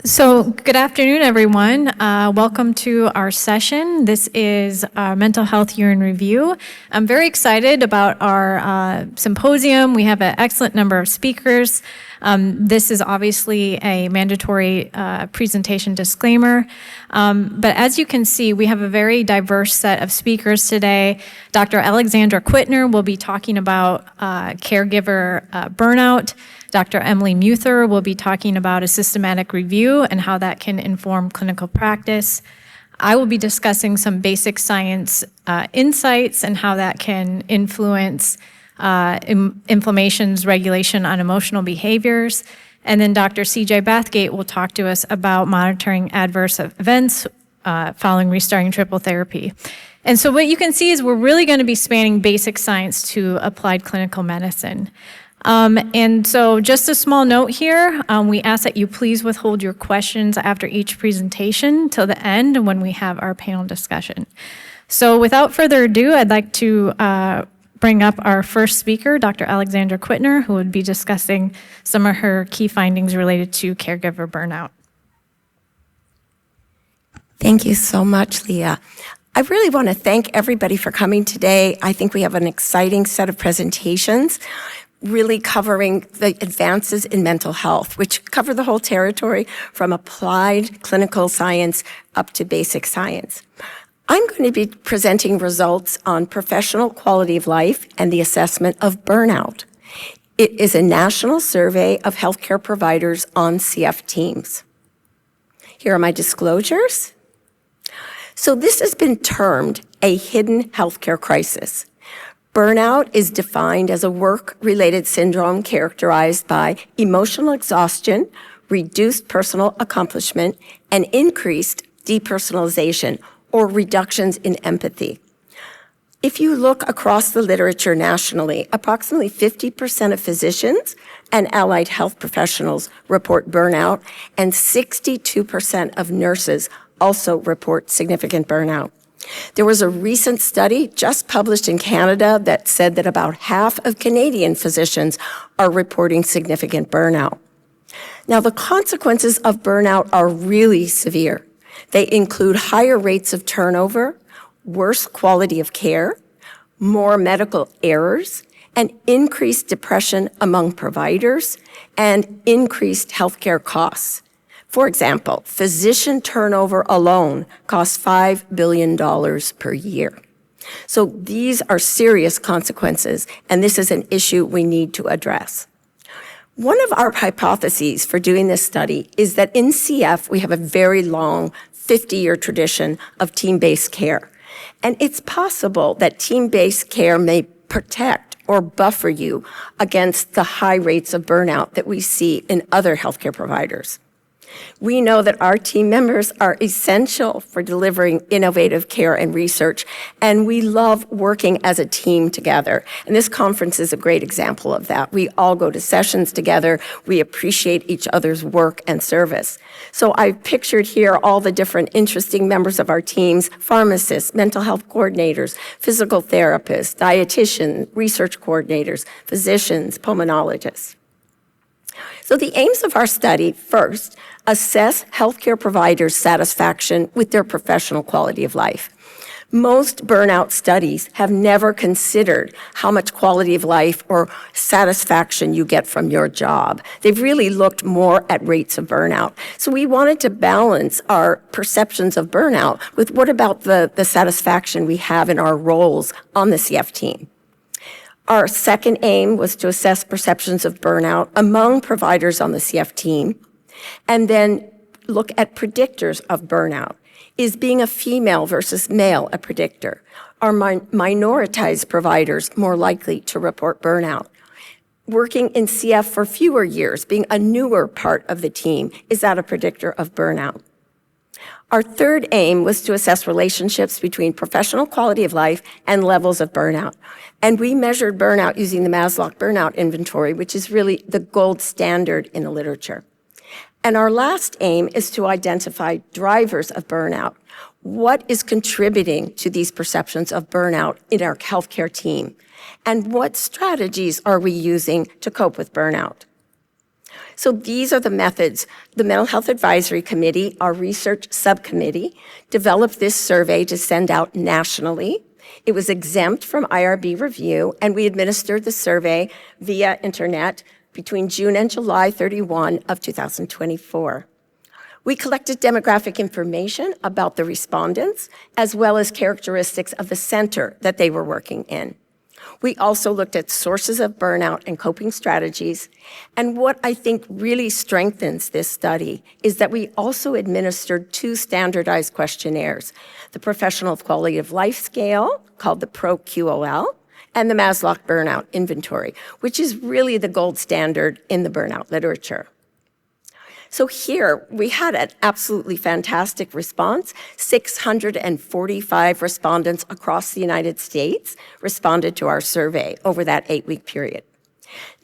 So good afternoon, everyone. Welcome to our session. This is Mental Health Year in Review. I'm very excited about our symposium. We have an excellent number of speakers. This is obviously a mandatory presentation disclaimer. But as you can see, we have a very diverse set of speakers today. Dr. Alexandra Quittner will be talking about caregiver burnout. Dr. Emily Muther will be talking about a systematic review and how that can inform clinical practice. I will be discussing some basic science insights and how that can influence inflammation's regulation on emotional behaviors. And then Dr. CJ Bathgate will talk to us about monitoring adverse events following restarting triple therapy. And so what you can see is we're really going to be spanning basic science to applied clinical medicine. And so just a small note here, we ask that you please withhold your questions after each presentation till the end when we have our panel discussion. So without further ado, I'd like to bring up our first speaker, Dr. Alexandra Quittner, who would be discussing some of her key findings related to caregiver burnout. Thank you so much, Leah. I really want to thank everybody for coming today. I think we have an exciting set of presentations really covering the advances in mental health, which cover the whole territory from applied clinical science up to basic science. I'm going to be presenting results on professional quality of life and the assessment of burnout. It is a national survey of healthcare providers on CF teams. Here are my disclosures. So this has been termed a hidden healthcare crisis. Burnout is defined as a work-related syndrome characterized by emotional exhaustion, reduced personal accomplishment, and increased depersonalization or reductions in empathy. If you look across the literature nationally, approximately 50% of physicians and allied health professionals report burnout, and 62% of nurses also report significant burnout. There was a recent study just published in Canada that said that about half of Canadian physicians are reporting significant burnout. Now, the consequences of burnout are really severe. They include higher rates of turnover, worse quality of care, more medical errors, and increased depression among providers, and increased healthcare costs. For example, physician turnover alone costs $5 billion per year. So these are serious consequences, and this is an issue we need to address. One of our hypotheses for doing this study is that in CF, we have a very long 50-year tradition of team-based care. And it's possible that team-based care may protect or buffer you against the high rates of burnout that we see in other healthcare providers. We know that our team members are essential for delivering innovative care and research, and we love working as a team together. And this conference is a great example of that. We all go to sessions together. We appreciate each other's work and service. So I've pictured here all the different interesting members of our teams: pharmacists, mental health coordinators, physical therapists, dietitians, research coordinators, physicians, pulmonologists. So the aims of our study: first, assess healthcare providers' satisfaction with their professional quality of life. Most burnout studies have never considered how much quality of life or satisfaction you get from your job. They've really looked more at rates of burnout. So we wanted to balance our perceptions of burnout with what about the satisfaction we have in our roles on the CF team. Our second aim was to assess perceptions of burnout among providers on the CF team, and then look at predictors of burnout. Is being a female versus male a predictor? Are minoritized providers more likely to report burnout? Working in CF for fewer years, being a newer part of the team, is that a predictor of burnout? Our third aim was to assess relationships between professional quality of life and levels of burnout. And we measured burnout using the Maslow burnout inventory, which is really the gold standard in the literature. And our last aim is to identify drivers of burnout. What is contributing to these perceptions of burnout in our healthcare team? And what strategies are we using to cope with burnout? So these are the methods. The Mental Health Advisory Committee, our research subcommittee, developed this survey to send out nationally. It was exempt from IRB review, and we administered the survey via internet between June and July 31 of 2024. We collected demographic information about the respondents, as well as characteristics of the center that they were working in. We also looked at sources of burnout and coping strategies. And what I think really strengthens this study is that we also administered 2 standardized questionnaires, the Professional Quality of Life Scale, called the PRO-QOL, and the Maslow Burnout Inventory, which is really the gold standard in the burnout literature. So here, we had an absolutely fantastic response. 645 respondents across the United States responded to our survey over that 8-week period.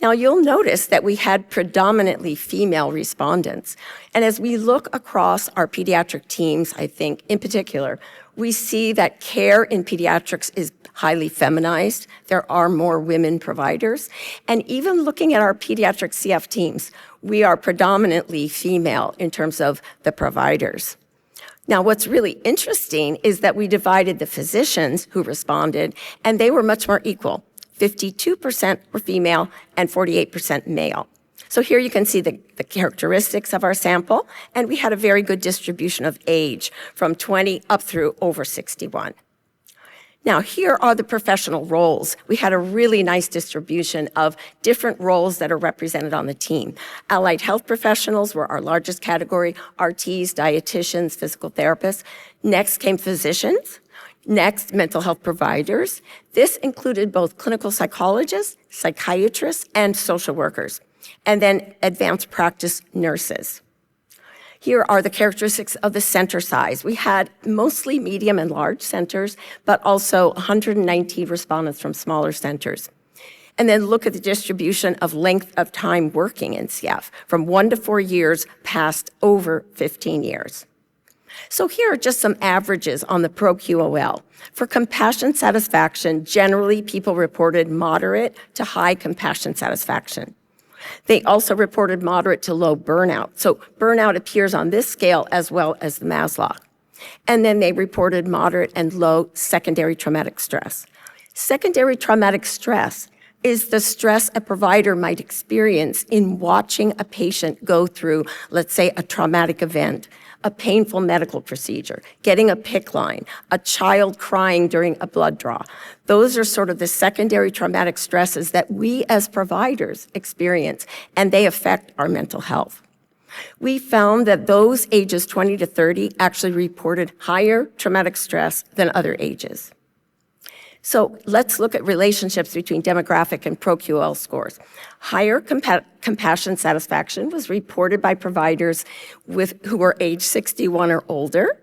Now, you'll notice that we had predominantly female respondents. And as we look across our pediatric teams, I think, in particular, we see that care in pediatrics is highly feminized. There are more women providers. And even looking at our pediatric CF teams, we are predominantly female in terms of the providers. Now, what's really interesting is that we divided the physicians who responded, and they were much more equal. 52% were female and 48% male. So here you can see the characteristics of our sample, and we had a very good distribution of age from 20 up through over 61. Now, here are the professional roles. We had a really nice distribution of different roles that are represented on the team. Allied health professionals were our largest category, RTs, dietitians, physical therapists. Next came physicians. Next, mental health providers. This included both clinical psychologists, psychiatrists, and social workers. And then advanced practice nurses. Here are the characteristics of the center size. We had mostly medium and large centers, but also 119 respondents from smaller centers. And then look at the distribution of length of time working in CF, from 1 to 4 years past over 15 years. So here are just some averages on the PRO-QOL. For compassion satisfaction, generally people reported moderate to high compassion satisfaction. They also reported moderate to low burnout. So burnout appears on this scale as well as the Maslow. And then they reported moderate and low secondary traumatic stress. Secondary traumatic stress is the stress a provider might experience in watching a patient go through, let's say, a traumatic event, a painful medical procedure, getting a PICC line, a child crying during a blood draw. Those are sort of the secondary traumatic stresses that we as providers experience, and they affect our mental health. We found that those ages 20 to 30 actually reported higher traumatic stress than other ages. So let's look at relationships between demographic and PRO-QOL scores. Higher compassion satisfaction was reported by providers who were age 61 or older,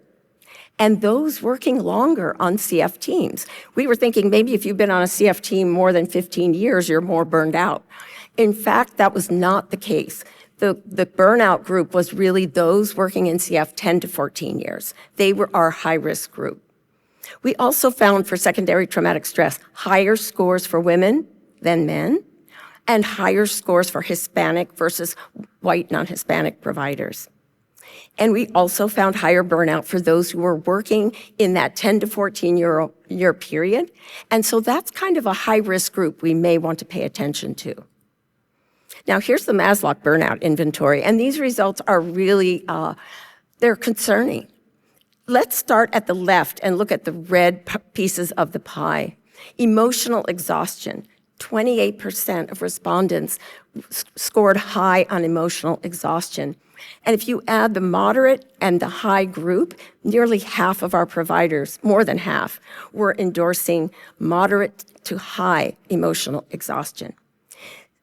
and those working longer on CF teams. We were thinking maybe if you've been on a CF team more than 15 years, you're more burned out. In fact, that was not the case. The burnout group was really those working in CF 10 to 14 years. They were our high-risk group. We also found for secondary traumatic stress higher scores for women than men and higher scores for Hispanic versus white non-Hispanic providers. And we also found higher burnout for those who were working in that 10 to 14 year period. And so that's kind of a high-risk group we may want to pay attention to. Now, here's the Maslow burnout inventory, and these results are really, they're concerning. Let's start at the left and look at the red pieces of the pie. Emotional exhaustion. 28% of respondents scored high on emotional exhaustion. And if you add the moderate and the high group, nearly half of our providers, more than half, were endorsing moderate to high emotional exhaustion.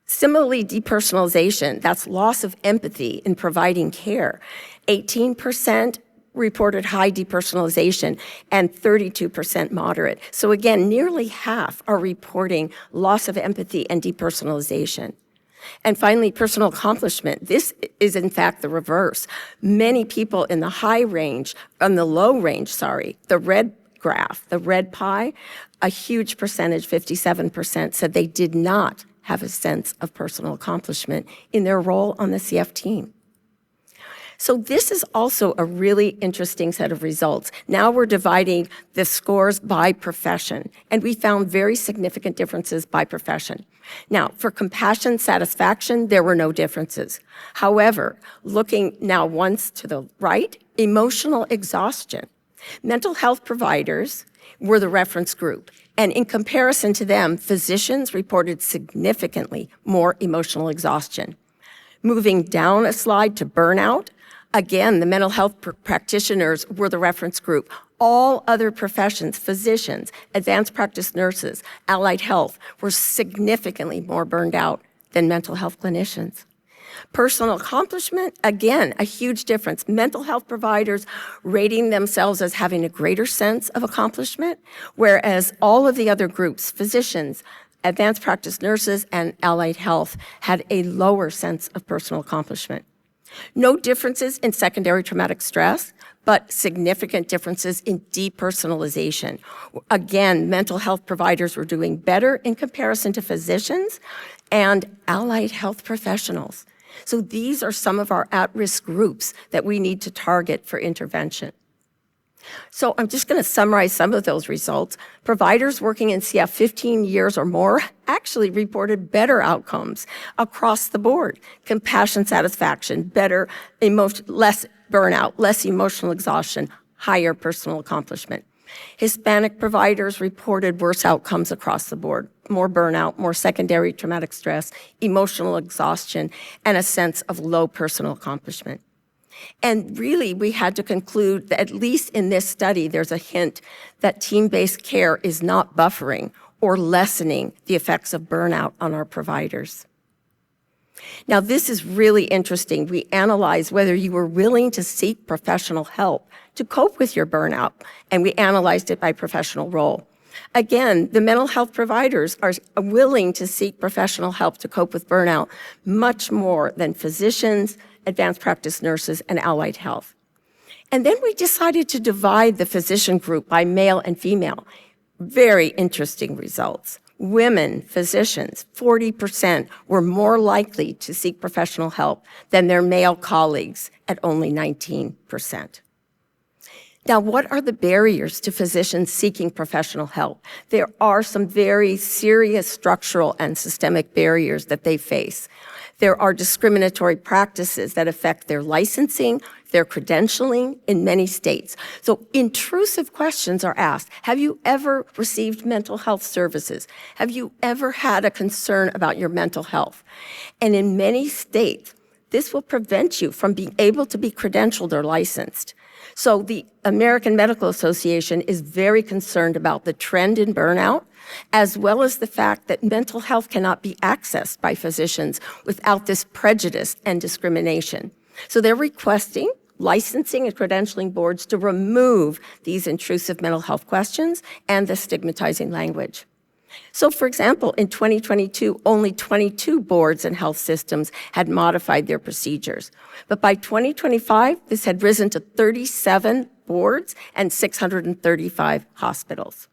Similarly, depersonalization, that's loss of empathy in providing care. 18% reported high depersonalization and 32% moderate. So again, nearly half are reporting loss of empathy and depersonalization. And finally, personal accomplishment. This is in fact the reverse. Many people in the low range, the red graph, the red pie, a huge percentage, 57%, said they did not have a sense of personal accomplishment in their role on the CF team. So this is also a really interesting set of results. Now we're dividing the scores by profession, and we found very significant differences by profession. Now, for compassion satisfaction, there were no differences. However, looking now once to the right, emotional exhaustion. Mental health providers were the reference group, and in comparison to them, physicians reported significantly more emotional exhaustion. Moving down a slide to burnout, again, the mental health practitioners were the reference group. All other professions, physicians, advanced practice nurses, allied health, were significantly more burned out than mental health clinicians. Personal accomplishment, again, a huge difference. Mental health providers rating themselves as having a greater sense of accomplishment, whereas all of the other groups, physicians, advanced practice nurses, and allied health, had a lower sense of personal accomplishment. No differences in secondary traumatic stress, but significant differences in depersonalization. Again, mental health providers were doing better in comparison to physicians and allied health professionals. So these are some of our at-risk groups that we need to target for intervention. So I'm just going to summarize some of those results. Providers working in CF 15 years or more actually reported better outcomes across the board. Compassion satisfaction, better less burnout, less emotional exhaustion, higher personal accomplishment. Hispanic providers reported worse outcomes across the board, more burnout, more secondary traumatic stress, emotional exhaustion, and a sense of low personal accomplishment. And really, we had to conclude that at least in this study, there's a hint that team-based care is not buffering or lessening the effects of burnout on our providers. Now, this is really interesting. We analyzed whether you were willing to seek professional help to cope with your burnout, and we analyzed it by professional role. Again, the mental health providers are willing to seek professional help to cope with burnout much more than physicians, advanced practice nurses, and allied health. And then we decided to divide the physician group by male and female. Very interesting results. Women physicians, 40%, were more likely to seek professional help than their male colleagues at only 19%. Now, what are the barriers to physicians seeking professional help? There are some very serious structural and systemic barriers that they face. There are discriminatory practices that affect their licensing, their credentialing in many states. So intrusive questions are asked. Have you ever received mental health services? Have you ever had a concern about your mental health? And in many states, this will prevent you from being able to be credentialed or licensed. So the American Medical Association is very concerned about the trend in burnout, as well as the fact that mental health cannot be accessed by physicians without this prejudice and discrimination. So they're requesting licensing and credentialing boards to remove these intrusive mental health questions and the stigmatizing language. So, for example, in 2022, only 22 boards and health systems had modified their procedures. But by 2025, this had risen to 37 boards and 635 hospitals.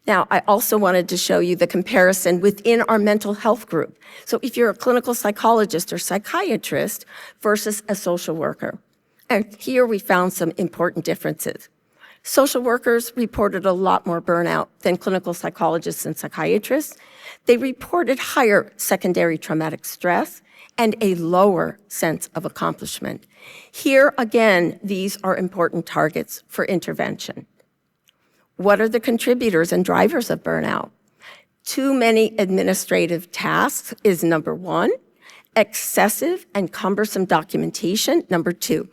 Now, I also wanted to show you the comparison within our mental health group. So if you're a clinical psychologist or psychiatrist versus a social worker. And here we found some important differences. Social workers reported a lot more burnout than clinical psychologists and psychiatrists. They reported higher secondary traumatic stress and a lower sense of accomplishment. Here, again, these are important targets for intervention. What are the contributors and drivers of burnout? Too many administrative tasks is number one. Excessive and cumbersome documentation, number two.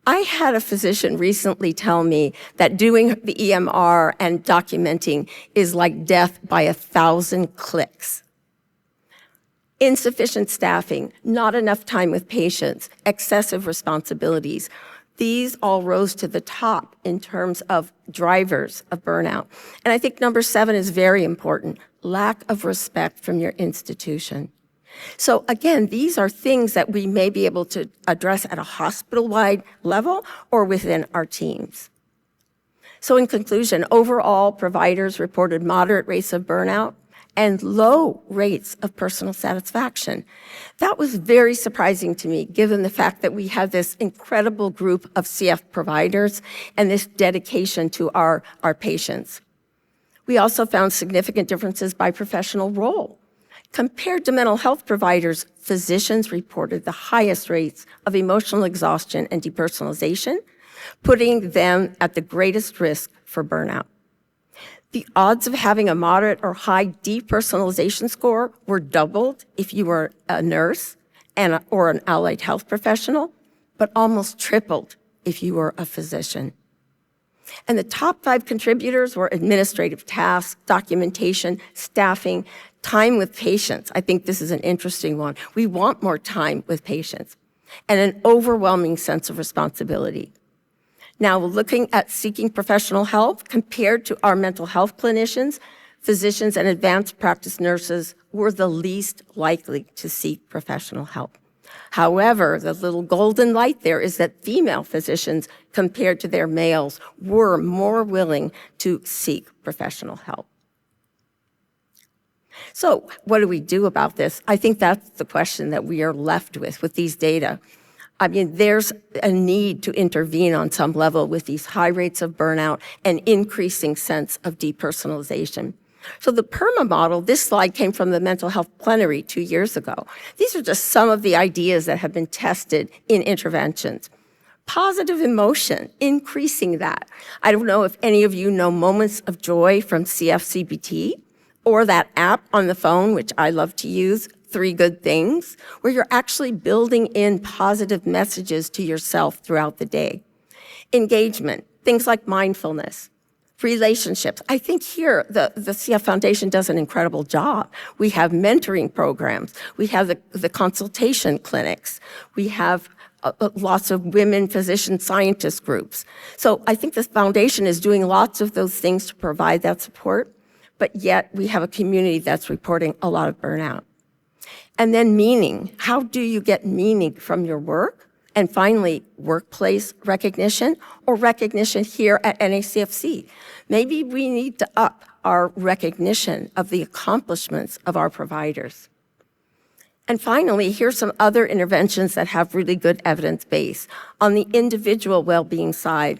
I had a physician recently tell me that doing the EMR and documenting is like death by 1,000 clicks. Insufficient staffing, not enough time with patients, excessive responsibilities. These all rose to the top in terms of drivers of burnout. And I think number 7 is very important, lack of respect from your institution. So again, these are things that we may be able to address at a hospital-wide level or within our teams. So in conclusion, overall, providers reported moderate rates of burnout, and low rates of personal satisfaction. That was very surprising to me, given the fact that we have this incredible group of CF providers and this dedication to our patients. We also found significant differences by professional role. Compared to mental health providers, physicians reported the highest rates of emotional exhaustion and depersonalization, putting them at the greatest risk for burnout. The odds of having a moderate or high depersonalization score were doubled if you were a nurse or an allied health professional, but almost tripled if you were a physician. And the top 5 contributors were administrative tasks, documentation, staffing, time with patients. I think this is an interesting one. We want more time with patients, and an overwhelming sense of responsibility. Now, looking at seeking professional help compared to our mental health clinicians, physicians and advanced practice nurses were the least likely to seek professional help. However, the little golden light there is that female physicians, compared to their males, were more willing to seek professional help. So what do we do about this? I think that's the question that we are left with these data. I mean, there's a need to intervene on some level with these high rates of burnout and increasing sense of depersonalization. So the PERMA model, this slide came from the mental health plenary 2 years ago. These are just some of the ideas that have been tested in interventions. Positive emotion, increasing that. I don't know if any of you know Moments of Joy from CFCBT, or that app on the phone, which I love to use, 3 Good Things, where you're actually building in positive messages to yourself throughout the day. Engagement, things like mindfulness. Relationships. I think here the CF Foundation does an incredible job. We have mentoring programs. We have the consultation clinics. We have lots of women physician scientist groups. So I think the foundation is doing lots of those things to provide that support, but yet we have a community that's reporting a lot of burnout. And then meaning. How do you get meaning from your work? And finally, workplace recognition or recognition here at NACFC. Maybe we need to up our recognition of the accomplishments of our providers. And finally, here's some other interventions that have really good evidence base. On the individual well-being side,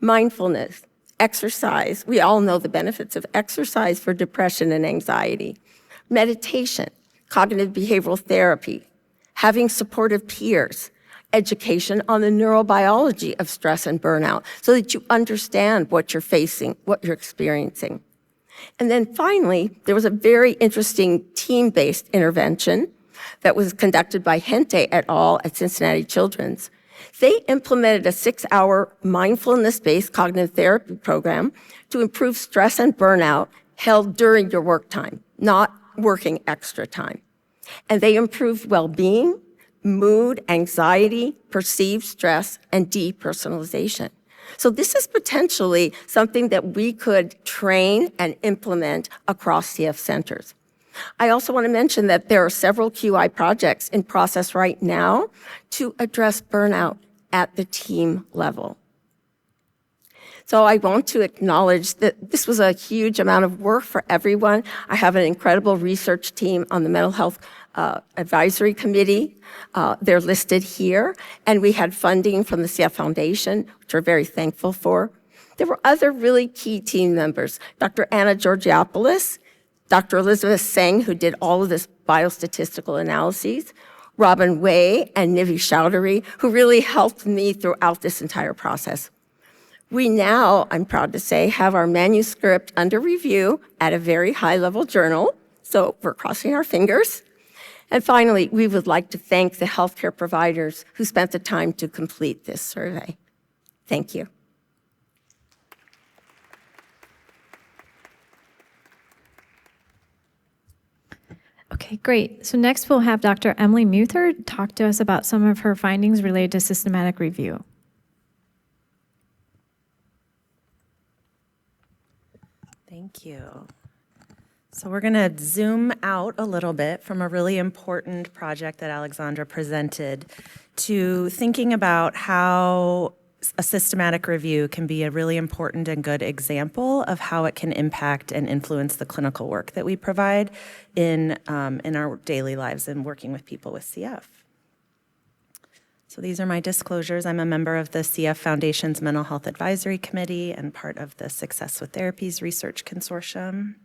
mindfulness, exercise. We all know the benefits of exercise for depression and anxiety. Meditation, cognitive behavioral therapy, having supportive peers, education on the neurobiology of stress and burnout so that you understand what you're facing, what you're experiencing. And then finally, there was a very interesting team-based intervention that was conducted by Gente et al. At Cincinnati Children's. They implemented a 6-hour mindfulness-based cognitive therapy program to improve stress and burnout held during your work time, not working extra time. And they improved well-being, mood, anxiety, perceived stress, and depersonalization. So this is potentially something that we could train and implement across CF centers. I also want to mention that there are several QI projects in process right now to address burnout at the team level. So I want to acknowledge that this was a huge amount of work for everyone. I have an incredible research team on the Mental Health Advisory Committee. They're listed here. And we had funding from the CF Foundation, which we're very thankful for. There were other really key team members. Dr. Anna Georgiopoulos, Dr. Elizabeth Seng, who did all of this biostatistical analyses, Robin Way and Nivi Chowdhury, who really helped me throughout this entire process. We now, I'm proud to say, have our manuscript under review at a very high-level journal, so we're crossing our fingers. And finally, we would like to thank the healthcare providers who spent the time to complete this survey. Thank you. Okay, great. So next we'll have Dr. Emily Muther talk to us about some of her findings related to systematic review. Thank you. So we're going to zoom out a little bit from a really important project that Alexandra presented to thinking about how a systematic review can be a really important and good example of how it can impact and influence the clinical work that we provide in our daily lives and working with people with CF. So these are my disclosures. I'm a member of the CF Foundation's Mental Health Advisory Committee and part of the Success with Therapies Research Consortium.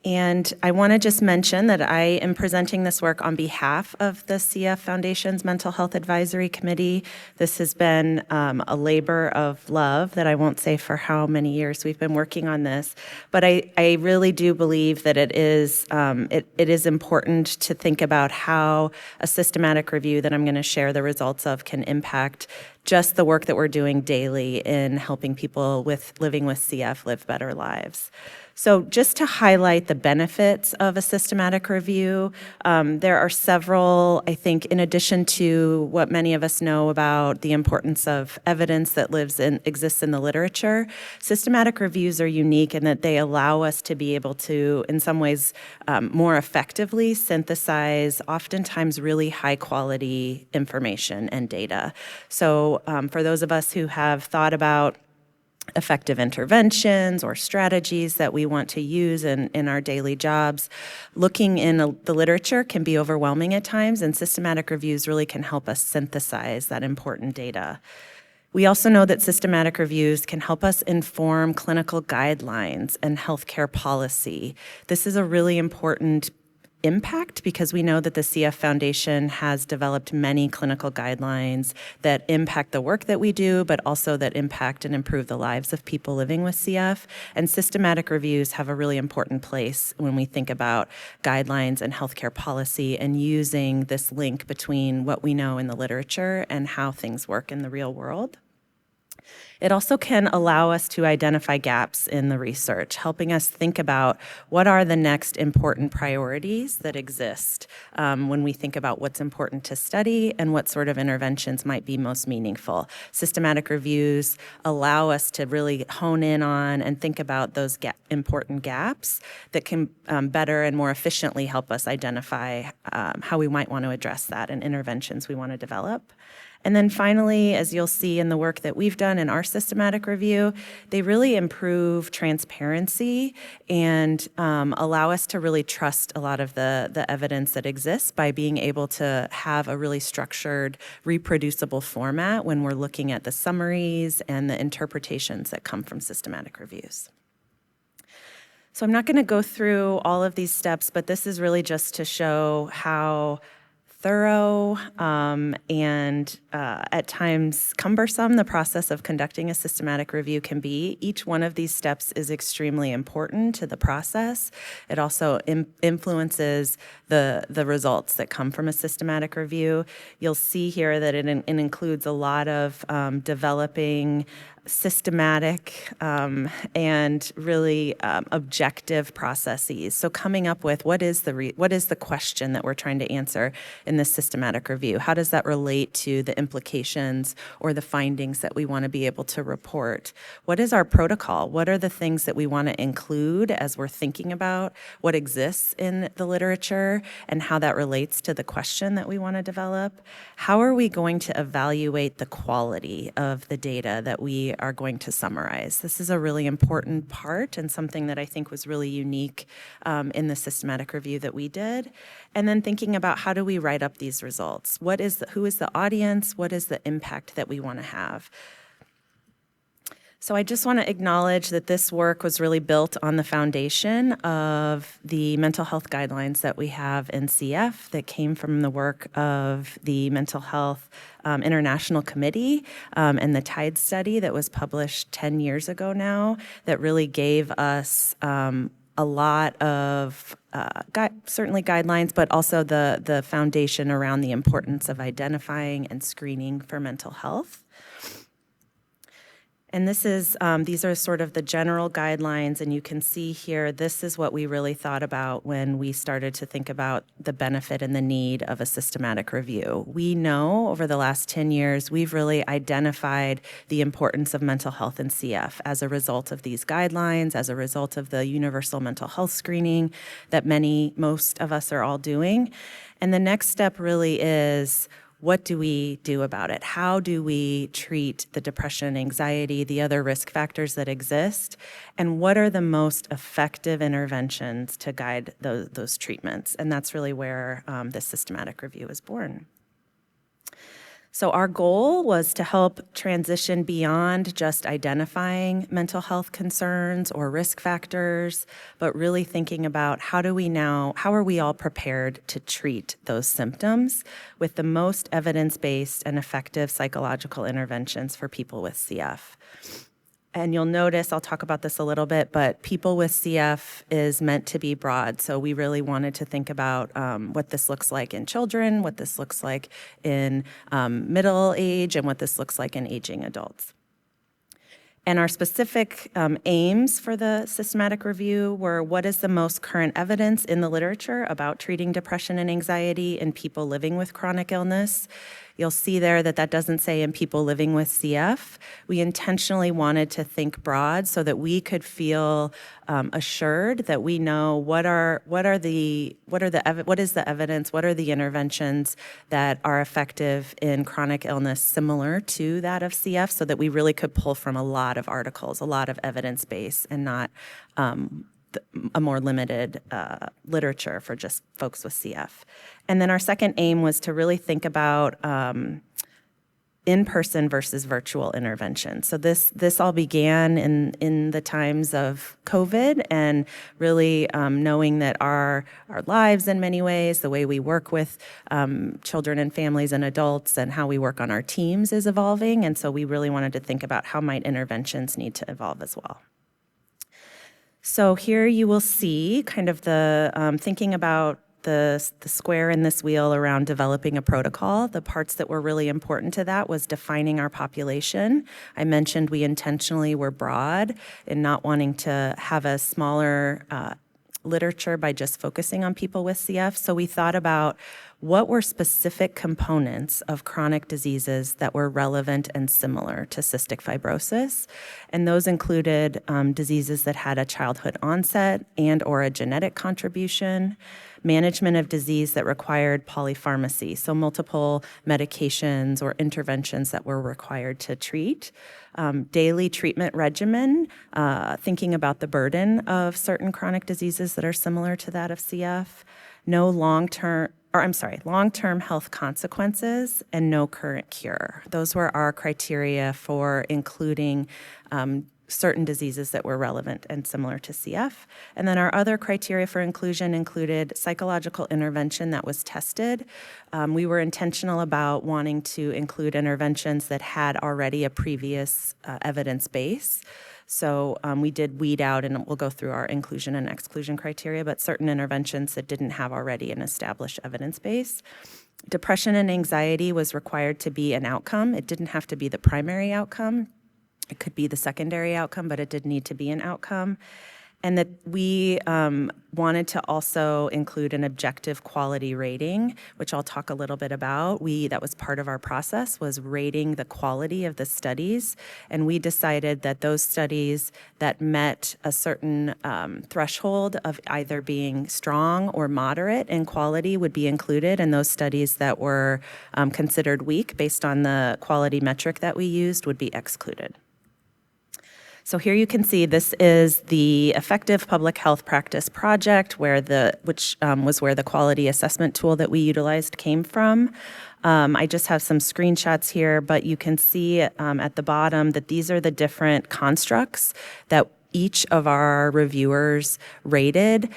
And I want to just mention that I am presenting this work on behalf of the CF Foundation's Mental Health Advisory Committee. This has been a labor of love that I won't say for how many years we've been working on this, but I really do believe that it is important to think about how a systematic review that I'm going to share the results of can impact just the work that we're doing daily in helping people living with CF live better lives. So just to highlight the benefits of a systematic review, there are several, I think, in addition to what many of us know about the importance of evidence that exists in the literature. Systematic reviews are unique in that they allow us to be able to, in some ways, more effectively synthesize oftentimes really high quality information and data. So for those of us who have thought about effective interventions or strategies that we want to use in our daily jobs, looking in the literature can be overwhelming at times, and systematic reviews really can help us synthesize that important data. We also know that systematic reviews can help us inform clinical guidelines and healthcare policy. This is a really important impact because we know that the CF Foundation has developed many clinical guidelines that impact the work that we do, but also that impact and improve the lives of people living with CF. And systematic reviews have a really important place when we think about guidelines and healthcare policy and using this link between what we know in the literature and how things work in the real world. It also can allow us to identify gaps in the research, helping us think about what are the next important priorities that exist when we think about what's important to study and what sort of interventions might be most meaningful. Systematic reviews allow us to really hone in on and think about those important gaps that can better and more efficiently help us identify how we might want to address that and interventions we want to develop. And then finally, as you'll see in the work that we've done in our systematic review, they really improve transparency and allow us to really trust a lot of the evidence that exists by being able to have a really structured, reproducible format when we're looking at the summaries and the interpretations that come from systematic reviews. So I'm not going to go through all of these steps, but this is really just to show how thorough and at times cumbersome the process of conducting a systematic review can be. Each one of these steps is extremely important to the process. It also influences the results that come from a systematic review. You'll see here that it includes a lot of developing systematic and really objective processes. So coming up with what is the question that we're trying to answer in this systematic review? How does that relate to the implications or the findings that we want to be able to report? What is our protocol? What are the things that we want to include as we're thinking about what exists in the literature and how that relates to the question that we want to develop? How are we going to evaluate the quality of the data that we are going to summarize? This is a really important part and something that I think was really unique in the systematic review that we did. And then thinking about how do we write up these results? Who is the audience? What is the impact that we want to have? So I just want to acknowledge that this work was really built on the foundation of the mental health guidelines that we have in CF that came from the work of the Mental Health International Committee and the TIDE study that was published 10 years ago now that really gave us a lot of certainly guidelines, but also the foundation around the importance of identifying and screening for mental health. And these are sort of the general guidelines, and you can see here, this is what we really thought about when we started to think about the benefit and the need of a systematic review. We know over the last 10 years, we've really identified the importance of mental health in CF as a result of these guidelines, as a result of the universal mental health screening that most of us are all doing. And the next step really is, what do we do about it? How do we treat the depression, anxiety, the other risk factors that exist? And what are the most effective interventions to guide those treatments? And that's really where this systematic review is born. So our goal was to help transition beyond just identifying mental health concerns or risk factors, but really thinking about how are we all prepared to treat those symptoms with the most evidence-based and effective psychological interventions for people with CF. And you'll notice, I'll talk about this a little bit, but people with CF is meant to be broad. So we really wanted to think about what this looks like in children, what this looks like in middle age, and what this looks like in aging adults. And our specific aims for the systematic review were what is the most current evidence in the literature about treating depression and anxiety in people living with chronic illness. You'll see there that doesn't say in people living with CF. We intentionally wanted to think broad so that we could feel assured that we know what is the evidence, what are the interventions that are effective in chronic illness similar to that of CF, so that we really could pull from a lot of articles, a lot of evidence base, and not a more limited literature for just folks with CF. And then our second aim was to really think about in-person versus virtual intervention. So this all began in the times of COVID, and really knowing that our lives in many ways, the way we work with children and families and adults, and how we work on our teams is evolving. And so we really wanted to think about how might interventions need to evolve as well. So here you will see kind of the thinking about the square in this wheel around developing a protocol. The parts that were really important to that was defining our population. I mentioned we intentionally were broad in not wanting to have a smaller literature by just focusing on people with CF. So we thought about what were specific components of chronic diseases that were relevant and similar to cystic fibrosis. And those included diseases that had a childhood onset and or a genetic contribution, management of disease that required polypharmacy, so multiple medications or interventions that were required to treat, daily treatment regimen, thinking about the burden of certain chronic diseases that are similar to that of CF, long-term health consequences, and no current cure. Those were our criteria for including certain diseases that were relevant and similar to CF. And then our other criteria for inclusion included psychological intervention that was tested. We were intentional about wanting to include interventions that had already a previous evidence base. So we did weed out, and we'll go through our inclusion and exclusion criteria, but certain interventions that didn't have already an established evidence base. Depression and anxiety was required to be an outcome. It didn't have to be the primary outcome. It could be the secondary outcome, but it did need to be an outcome. And that we wanted to also include an objective quality rating, which I'll talk a little bit about. That was part of our process, was rating the quality of the studies. And we decided that those studies that met a certain threshold of either being strong or moderate in quality would be included, and those studies that were considered weak based on the quality metric that we used would be excluded. So here you can see this is the Effective Public Health Practice Project, which was where the quality assessment tool that we utilized came from. I just have some screenshots here, but you can see at the bottom that these are the different constructs that each of our reviewers rated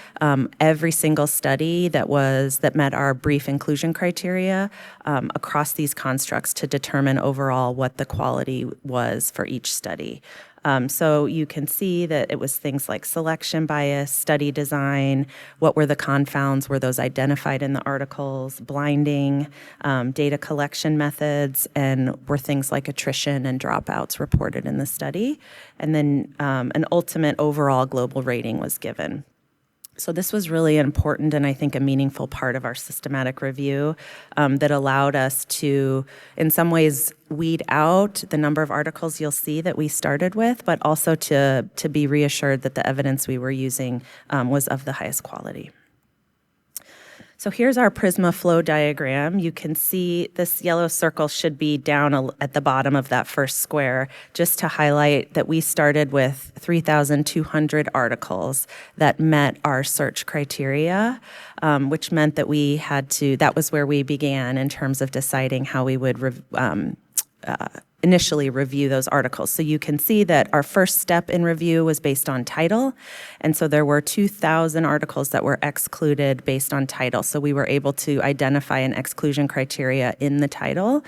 every single study that met our brief inclusion criteria across these constructs to determine overall what the quality was for each study. So you can see that it was things like selection bias, study design, what were the confounds, were those identified in the articles, blinding, data collection methods, and were things like attrition and dropouts reported in the study. And then an ultimate overall global rating was given. So this was really important and I think a meaningful part of our systematic review that allowed us to, in some ways, weed out the number of articles you'll see that we started with, but also to be reassured that the evidence we were using was of the highest quality. So here's our Prisma flow diagram. You can see this yellow circle should be down at the bottom of that first square, just to highlight that we started with 3,200 articles that met our search criteria, which meant that that was where we began in terms of deciding how we would initially review those articles. So you can see that our first step in review was based on title. And so there were 2,000 articles that were excluded based on title. So we were able to identify an exclusion criteria in the title.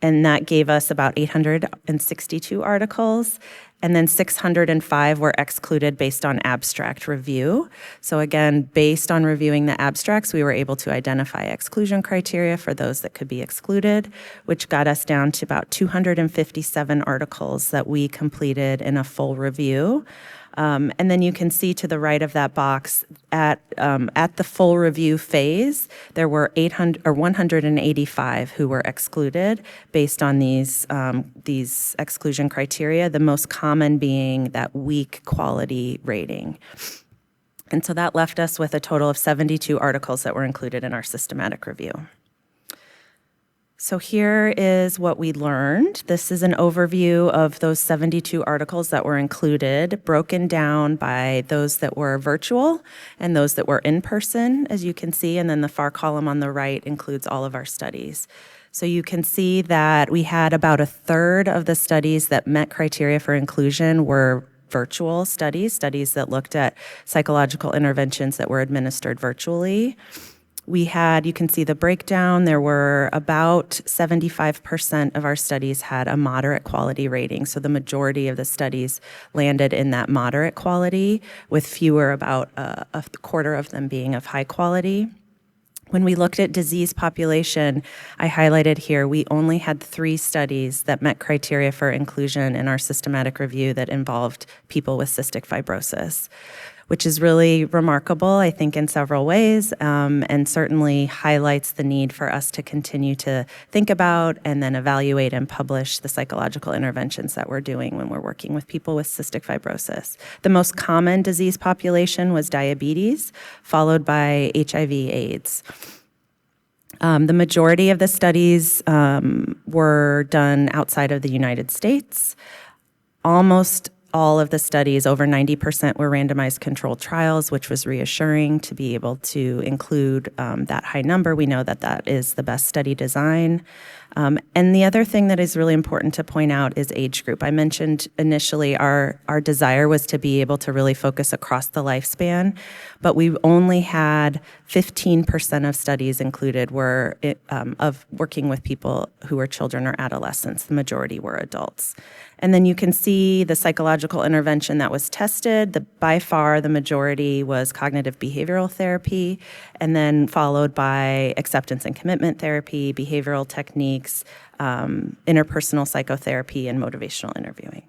And that gave us about 862 articles. And then 605 were excluded based on abstract review. So again, based on reviewing the abstracts, we were able to identify exclusion criteria for those that could be excluded, which got us down to about 257 articles that we completed in a full review. And then you can see to the right of that box, at the full review phase, there were 185 who were excluded based on these exclusion criteria, the most common being that weak quality rating. And so that left us with a total of 72 articles that were included in our systematic review. So here is what we learned. This is an overview of those 72 articles that were included, broken down by those that were virtual and those that were in person, as you can see, and then the far column on the right includes all of our studies. So you can see that we had about a third of the studies that met criteria for inclusion were virtual studies that looked at psychological interventions that were administered virtually. You can see the breakdown. There were about 75% of our studies had a moderate quality rating. So the majority of the studies landed in that moderate quality, with fewer, about a quarter of them being of high quality. When we looked at disease population, I highlighted here, we only had 3 studies that met criteria for inclusion in our systematic review that involved people with cystic fibrosis, which is really remarkable, I think, in several ways, and certainly highlights the need for us to continue to think about and then evaluate and publish the psychological interventions that we're doing when we're working with people with cystic fibrosis. The most common disease population was diabetes, followed by HIV/AIDS. The majority of the studies were done outside of the United States. Almost all of the studies, over 90%, were randomized controlled trials, which was reassuring to be able to include that high number. We know that that is the best study design. And the other thing that is really important to point out is age group. I mentioned initially our desire was to be able to really focus across the lifespan, but we only had 15% of studies included were of working with people who were children or adolescents. The majority were adults. And then you can see the psychological intervention that was tested. By far, the majority was cognitive behavioral therapy, and then followed by acceptance and commitment therapy, behavioral techniques, interpersonal psychotherapy, and motivational interviewing.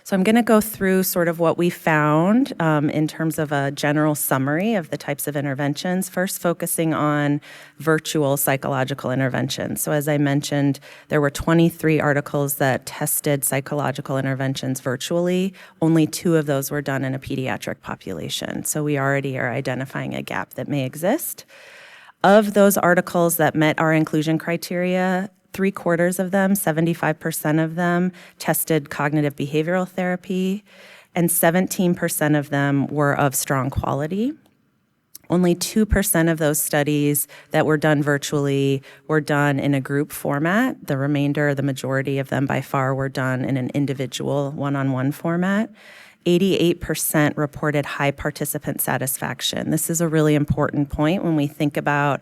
So I'm going to go through sort of what we found in terms of a general summary of the types of interventions, first focusing on virtual psychological interventions. So as I mentioned, there were 23 articles that tested psychological interventions virtually. Only 2 of those were done in a pediatric population. So we already are identifying a gap that may exist. Of those articles that met our inclusion criteria, 3/4 of them, 75% of them, tested cognitive behavioral therapy, and 17% of them were of strong quality. Only 2% of those studies that were done virtually were done in a group format. The remainder, the majority of them by far, were done in an individual one-on-one format. 88% reported high participant satisfaction. This is a really important point when we think about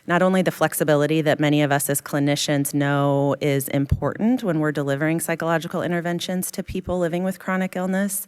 not only the flexibility that many of us as clinicians know is important when we're delivering psychological interventions to people living with chronic illness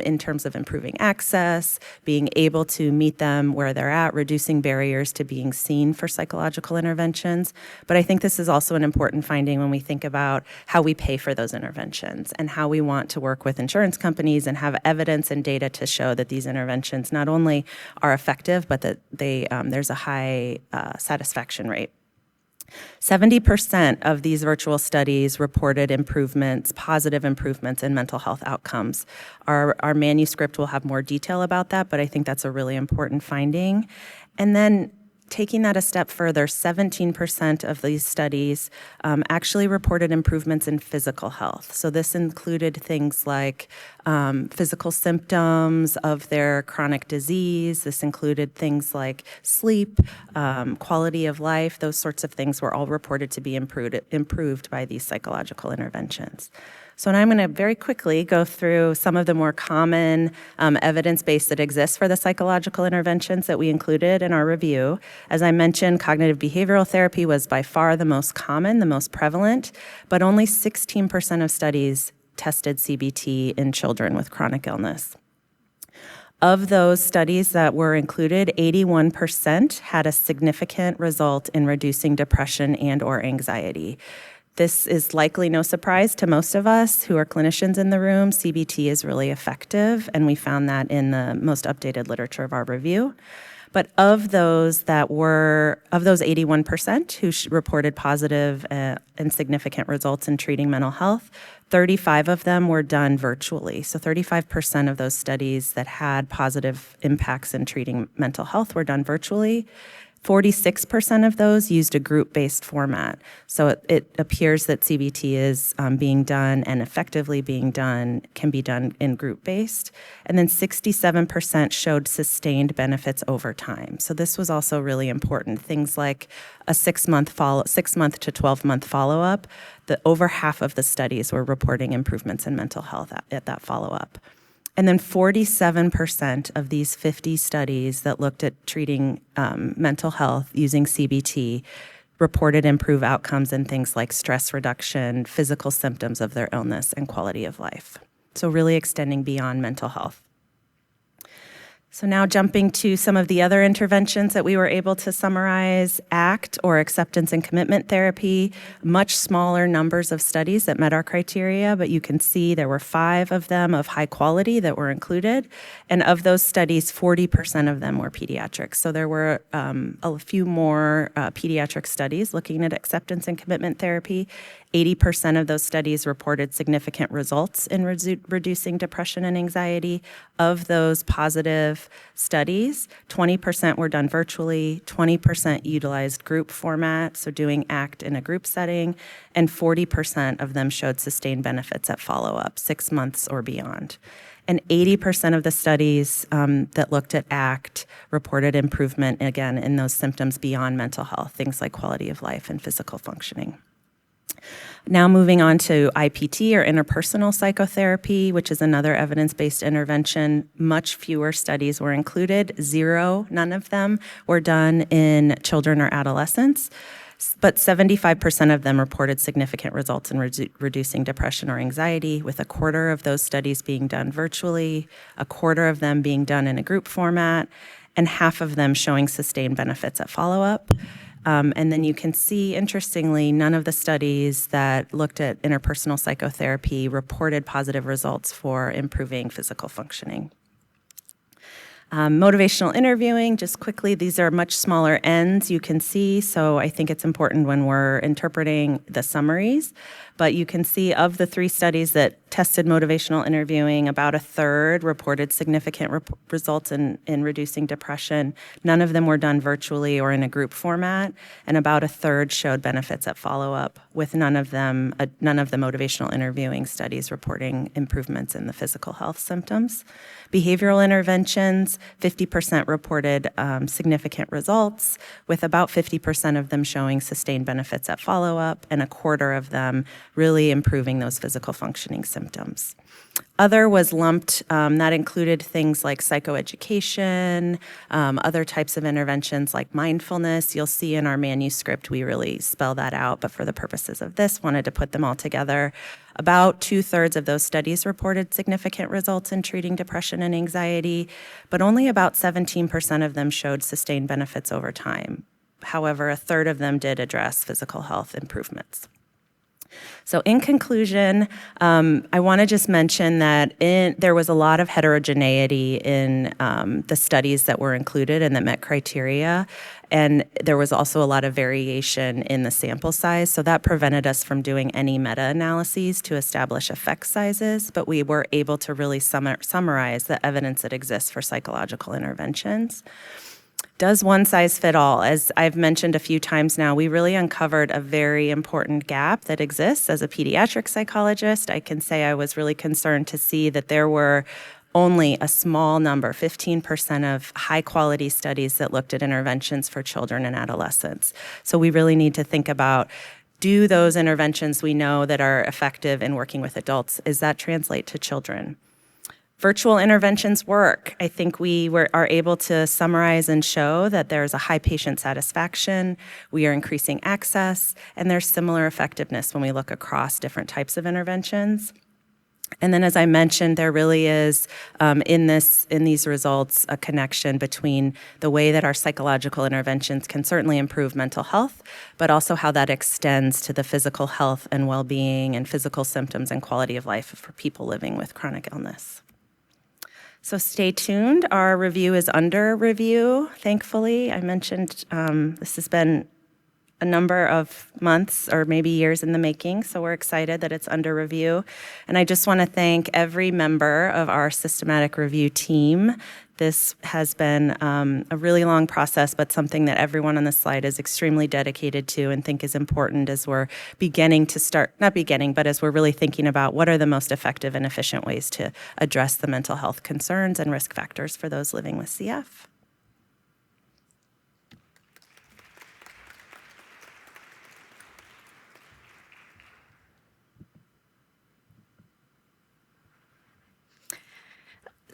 in terms of improving access, being able to meet them where they're at, reducing barriers to being seen for psychological interventions. But I think this is also an important finding when we think about how we pay for those interventions and how we want to work with insurance companies and have evidence and data to show that these interventions not only are effective, but that there's a high satisfaction rate. 70% of these virtual studies reported improvements, positive improvements in mental health outcomes. Our manuscript will have more detail about that, but I think that's a really important finding. And then taking that a step further, 17% of these studies actually reported improvements in physical health. So this included things like physical symptoms of their chronic disease. This included things like sleep, quality of life. Those sorts of things were all reported to be improved by these psychological interventions. So now I'm going to very quickly go through some of the more common evidence base that exists for the psychological interventions that we included in our review. As I mentioned, cognitive behavioral therapy was by far the most common, the most prevalent, but only 16% of studies tested CBT in children with chronic illness. Of those studies that were included, 81% had a significant result in reducing depression and/or anxiety. This is likely no surprise to most of us who are clinicians in the room. CBT is really effective, and we found that in the most updated literature of our review. But of those 81% who reported positive and significant results in treating mental health, 35 of them were done virtually. So 35% of those studies that had positive impacts in treating mental health were done virtually. 46% of those used a group-based format. So it appears that CBT is being done and effectively being done, can be done in group-based. And then 67% showed sustained benefits over time. So this was also really important. Things like a 6 month to 12-month follow-up. Over half of the studies were reporting improvements in mental health at that follow-up. And then 47% of these 50 studies that looked at treating mental health using CBT reported improved outcomes in things like stress reduction, physical symptoms of their illness, and quality of life. So really extending beyond mental health. So now jumping to some of the other interventions that we were able to summarize, ACT, or acceptance and commitment therapy, much smaller numbers of studies that met our criteria, but you can see there were 5 of them of high quality that were included. And of those studies, 40% of them were pediatrics. So there were a few more pediatric studies looking at acceptance and commitment therapy. 80% of those studies reported significant results in reducing depression and anxiety. Of those positive studies, 20% were done virtually, 20% utilized group format, so doing ACT in a group setting, and 40% of them showed sustained benefits at follow-up, 6 months or beyond. And 80% of the studies that looked at ACT reported improvement, again, in those symptoms beyond mental health, things like quality of life and physical functioning. Now moving on to IPT, or interpersonal psychotherapy, which is another evidence-based intervention. Much fewer studies were included, 0, none of them were done in children or adolescents, but 75% of them reported significant results in reducing depression or anxiety, with a quarter of those studies being done virtually, a quarter of them being done in a group format, and half of them showing sustained benefits at follow-up. And then you can see, interestingly, none of the studies that looked at interpersonal psychotherapy reported positive results for improving physical functioning. Motivational interviewing, just quickly, these are much smaller ends you can see, so I think it's important when we're interpreting the summaries. But you can see of the 3 studies that tested motivational interviewing, about a third reported significant results in reducing depression. None of them were done virtually or in a group format, and about a third showed benefits at follow-up, with none of the motivational interviewing studies reporting improvements in the physical health symptoms. Behavioral interventions, 50% reported significant results, with about 50% of them showing sustained benefits at follow-up, and a quarter of them really improving those physical functioning symptoms. Other was lumped, that included things like psychoeducation, other types of interventions like mindfulness. You'll see in our manuscript we really spell that out, but for the purposes of this, wanted to put them all together. About 2/3 of those studies reported significant results in treating depression and anxiety, but only about 17% of them showed sustained benefits over time. However, a third of them did address physical health improvements. So in conclusion, I want to just mention that there was a lot of heterogeneity in the studies that were included and that met criteria. And there was also a lot of variation in the sample size. So that prevented us from doing any meta-analyses to establish effect sizes, but we were able to really summarize the evidence that exists for psychological interventions. Does one size fit all? As I've mentioned a few times now, we really uncovered a very important gap that exists. As a pediatric psychologist, I can say I was really concerned to see that there were only a small number, 15% of high-quality studies that looked at interventions for children and adolescents. So we really need to think about, do those interventions we know that are effective in working with adults, does that translate to children? Virtual interventions work. I think we are able to summarize and show that there's a high patient satisfaction, we are increasing access, and there's similar effectiveness when we look across different types of interventions. And then, as I mentioned, there really is, in these results, a connection between the way that our psychological interventions can certainly improve mental health, but also how that extends to the physical health and well-being and physical symptoms and quality of life for people living with chronic illness. So stay tuned. Our review is under review, thankfully. I mentioned this has been a number of months or maybe years in the making, so we're excited that it's under review. And I just want to thank every member of our systematic review team. This has been a really long process, but something that everyone on this slide is extremely dedicated to and think is important as we're as we're really thinking about what are the most effective and efficient ways to address the mental health concerns and risk factors for those living with CF.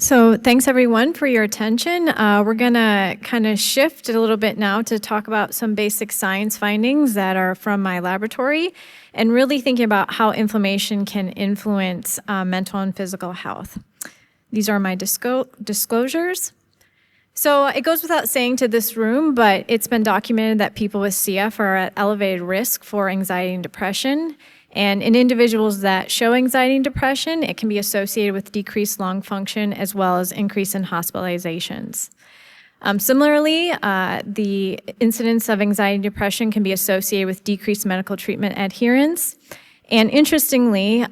So thanks everyone for your attention. We're gonna kind of shift a little bit now to talk about some basic science findings that are from my laboratory and really thinking about how inflammation can influence mental and physical health. These are my disclosures. So it goes without saying to this room, but it's been documented that people with CF are at elevated risk for anxiety and depression. And in individuals that show anxiety and depression, it can be associated with decreased lung function as well as increase in hospitalizations. Similarly, the incidence of anxiety and depression can be associated with decreased medical treatment adherence. And interestingly,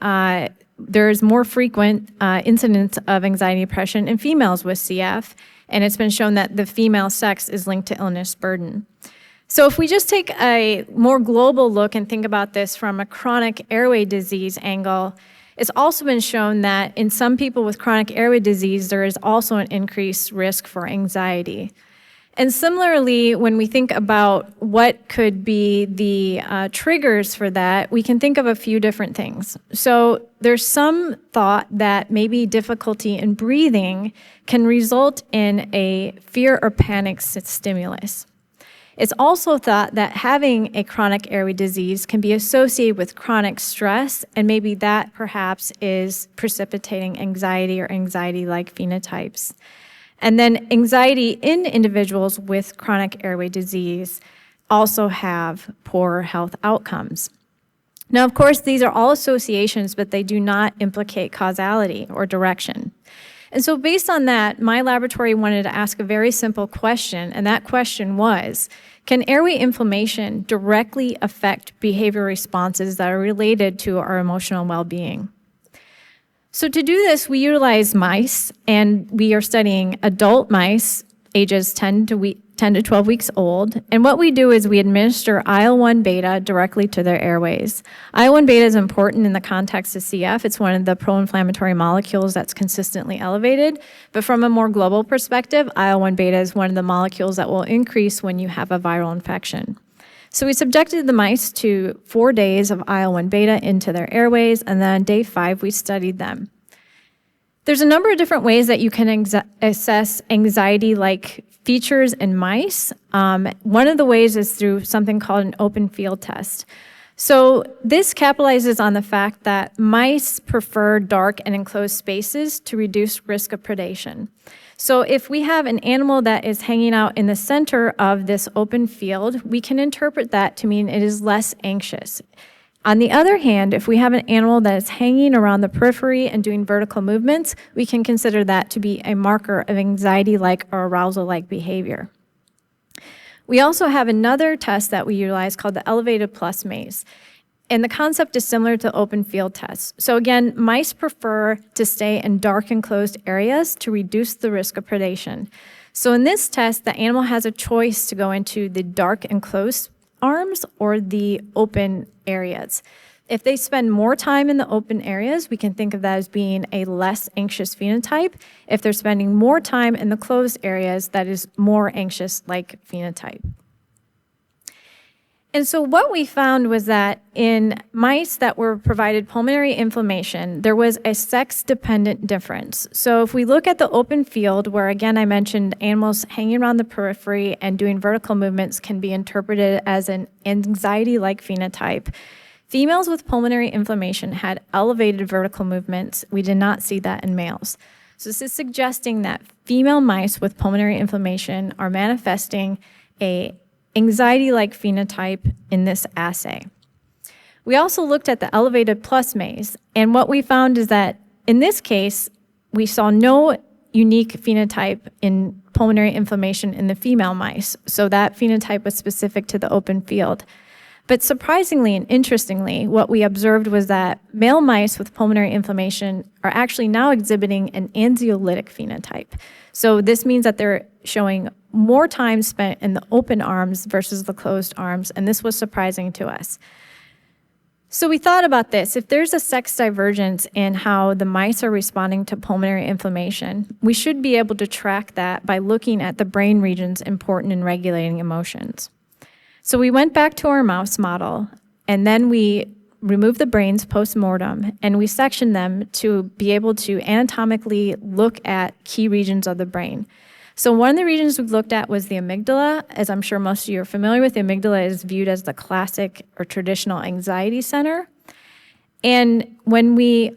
there's more frequent incidence of anxiety and depression in females with CF, and it's been shown that the female sex is linked to illness burden. So if we just take a more global look and think about this from a chronic airway disease angle, it's also been shown that in some people with chronic airway disease, there is also an increased risk for anxiety. And similarly, when we think about what could be the triggers for that, we can think of a few different things. So there's some thought that maybe difficulty in breathing can result in a fear or panic stimulus. It's also thought that having a chronic airway disease can be associated with chronic stress, and maybe that perhaps is precipitating anxiety or anxiety-like phenotypes. And then anxiety in individuals with chronic airway disease also have poor health outcomes. Now, of course, these are all associations, but they do not implicate causality or direction. And so based on that, my laboratory wanted to ask a very simple question, and that question was, can airway inflammation directly affect behavior responses that are related to our emotional well-being? So to do this, we utilize mice, and we are studying adult mice, ages 10 to 12 weeks old. And what we do is we administer IL-1 beta directly to their airways. IL-1 beta is important in the context of CF. It's one of the pro-inflammatory molecules that's consistently elevated. But from a more global perspective, IL-1 beta is one of the molecules that will increase when you have a viral infection. So we subjected the mice to 4 days of IL-1 beta into their airways, and then on day 5, we studied them. There's a number of different ways that you can assess anxiety-like features in mice. One of the ways is through something called an open field test. So this capitalizes on the fact that mice prefer dark and enclosed spaces to reduce risk of predation. So if we have an animal that is hanging out in the center of this open field, we can interpret that to mean it is less anxious. On the other hand, if we have an animal that is hanging around the periphery and doing vertical movements, we can consider that to be a marker of anxiety-like or arousal-like behavior. We also have another test that we utilize called the elevated plus maze. And the concept is similar to open field tests. So again, mice prefer to stay in dark enclosed areas to reduce the risk of predation. So in this test, the animal has a choice to go into the dark enclosed arms or the open areas. If they spend more time in the open areas, we can think of that as being a less anxious phenotype. If they're spending more time in the closed areas, that is more anxious-like phenotype. And so what we found was that in mice that were provided pulmonary inflammation, there was a sex-dependent difference. So if we look at the open field, where again I mentioned animals hanging around the periphery and doing vertical movements can be interpreted as an anxiety-like phenotype, females with pulmonary inflammation had elevated vertical movements. We did not see that in males. So this is suggesting that female mice with pulmonary inflammation are manifesting a anxiety-like phenotype in this assay. We also looked at the elevated plus maze, and what we found is that in this case, we saw no unique phenotype in pulmonary inflammation in the female mice, so that phenotype was specific to the open field. But surprisingly and interestingly, what we observed was that male mice with pulmonary inflammation are actually now exhibiting an anxiolytic phenotype. So this means that they're showing more time spent in the open arms versus the closed arms, and this was surprising to us. So we thought about this. If there's a sex divergence in how the mice are responding to pulmonary inflammation, we should be able to track that by looking at the brain regions important in regulating emotions. So we went back to our mouse model, and then we removed the brains post-mortem, and we sectioned them to be able to anatomically look at key regions of the brain. So one of the regions we looked at was the amygdala. As I'm sure most of you are familiar with, the amygdala is viewed as the classic or traditional anxiety center. And when we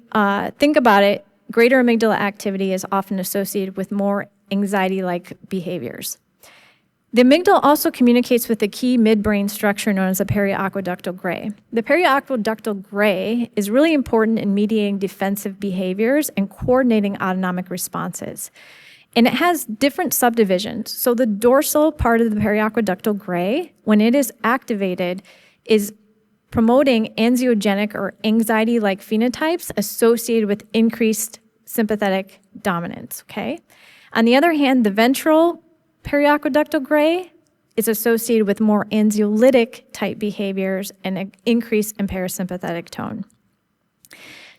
think about it, greater amygdala activity is often associated with more anxiety-like behaviors. The amygdala also communicates with the key midbrain structure known as the periaqueductal gray. The periaqueductal gray is really important in mediating defensive behaviors and coordinating autonomic responses. And it has different subdivisions. So the dorsal part of the periaqueductal gray, when it is activated, is promoting anxiogenic or anxiety-like phenotypes associated with increased sympathetic dominance, okay? On the other hand, the ventral periaqueductal gray is associated with more anxiolytic type behaviors and an increase in parasympathetic tone.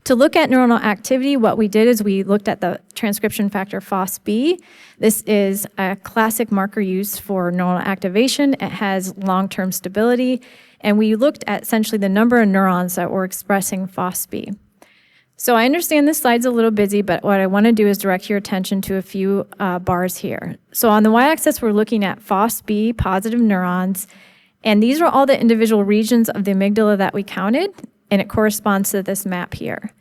To look at neuronal activity, what we did is we looked at the transcription factor FOSB. This is a classic marker used for neuronal activation. It has long-term stability, and we looked at essentially the number of neurons that were expressing FOSB. So I understand this slide's a little busy, but what I want to do is direct your attention to a few bars here. So on the y-axis, we're looking at FOSB positive neurons, and these are all the individual regions of the amygdala that we counted, and it corresponds to this map here.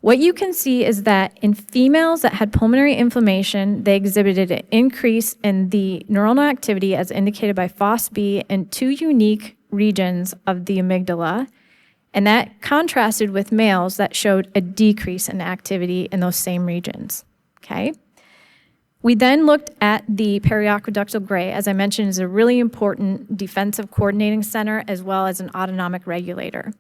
What you can see is that in females that had pulmonary inflammation, they exhibited an increase in the neuronal activity as indicated by FOSB in two unique regions of the amygdala, and that contrasted with males that showed a decrease in activity in those same regions, okay? We then looked at the periaqueductal gray, as I mentioned, is a really important defensive coordinating center as well as an autonomic regulator.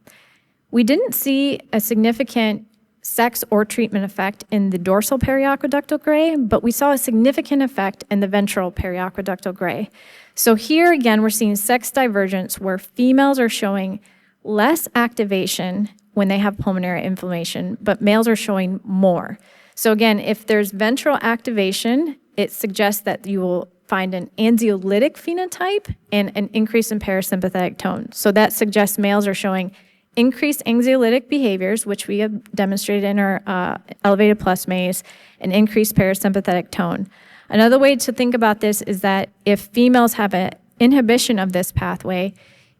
We didn't see a significant sex or treatment effect in the dorsal periaqueductal gray, but we saw a significant effect in the ventral periaqueductal gray. So here again, we're seeing sex divergence where females are showing less activation when they have pulmonary inflammation, but males are showing more. So again, if there's ventral activation, it suggests that you will find an anxiolytic phenotype and an increase in parasympathetic tone. So that suggests males are showing increased anxiolytic behaviors, which we have demonstrated in our elevated plus maze, and increased parasympathetic tone. Another way to think about this is that if females have an inhibition of this pathway,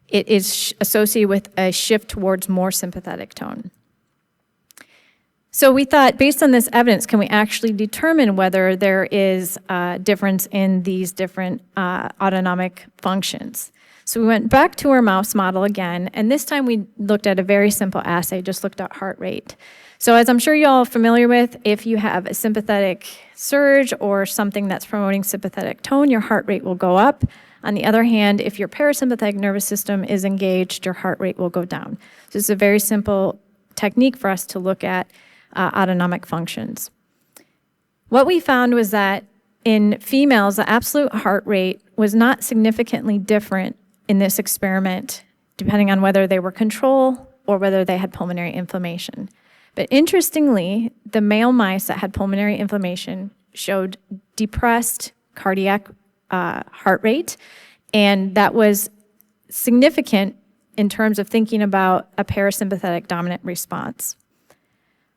it is associated with a shift towards more sympathetic tone. So we thought, based on this evidence, can we actually determine whether there is a difference in these different autonomic functions? So we went back to our mouse model again, and this time we looked at a very simple assay, just looked at heart rate. So as I'm sure you're all familiar with, if you have a sympathetic surge or something that's promoting sympathetic tone, your heart rate will go up. On the other hand, if your parasympathetic nervous system is engaged, your heart rate will go down. So it's a very simple technique for us to look at autonomic functions. What we found was that in females, the absolute heart rate was not significantly different in this experiment, depending on whether they were control or whether they had pulmonary inflammation. But interestingly, the male mice that had pulmonary inflammation showed depressed cardiac heart rate, and that was significant in terms of thinking about a parasympathetic dominant response.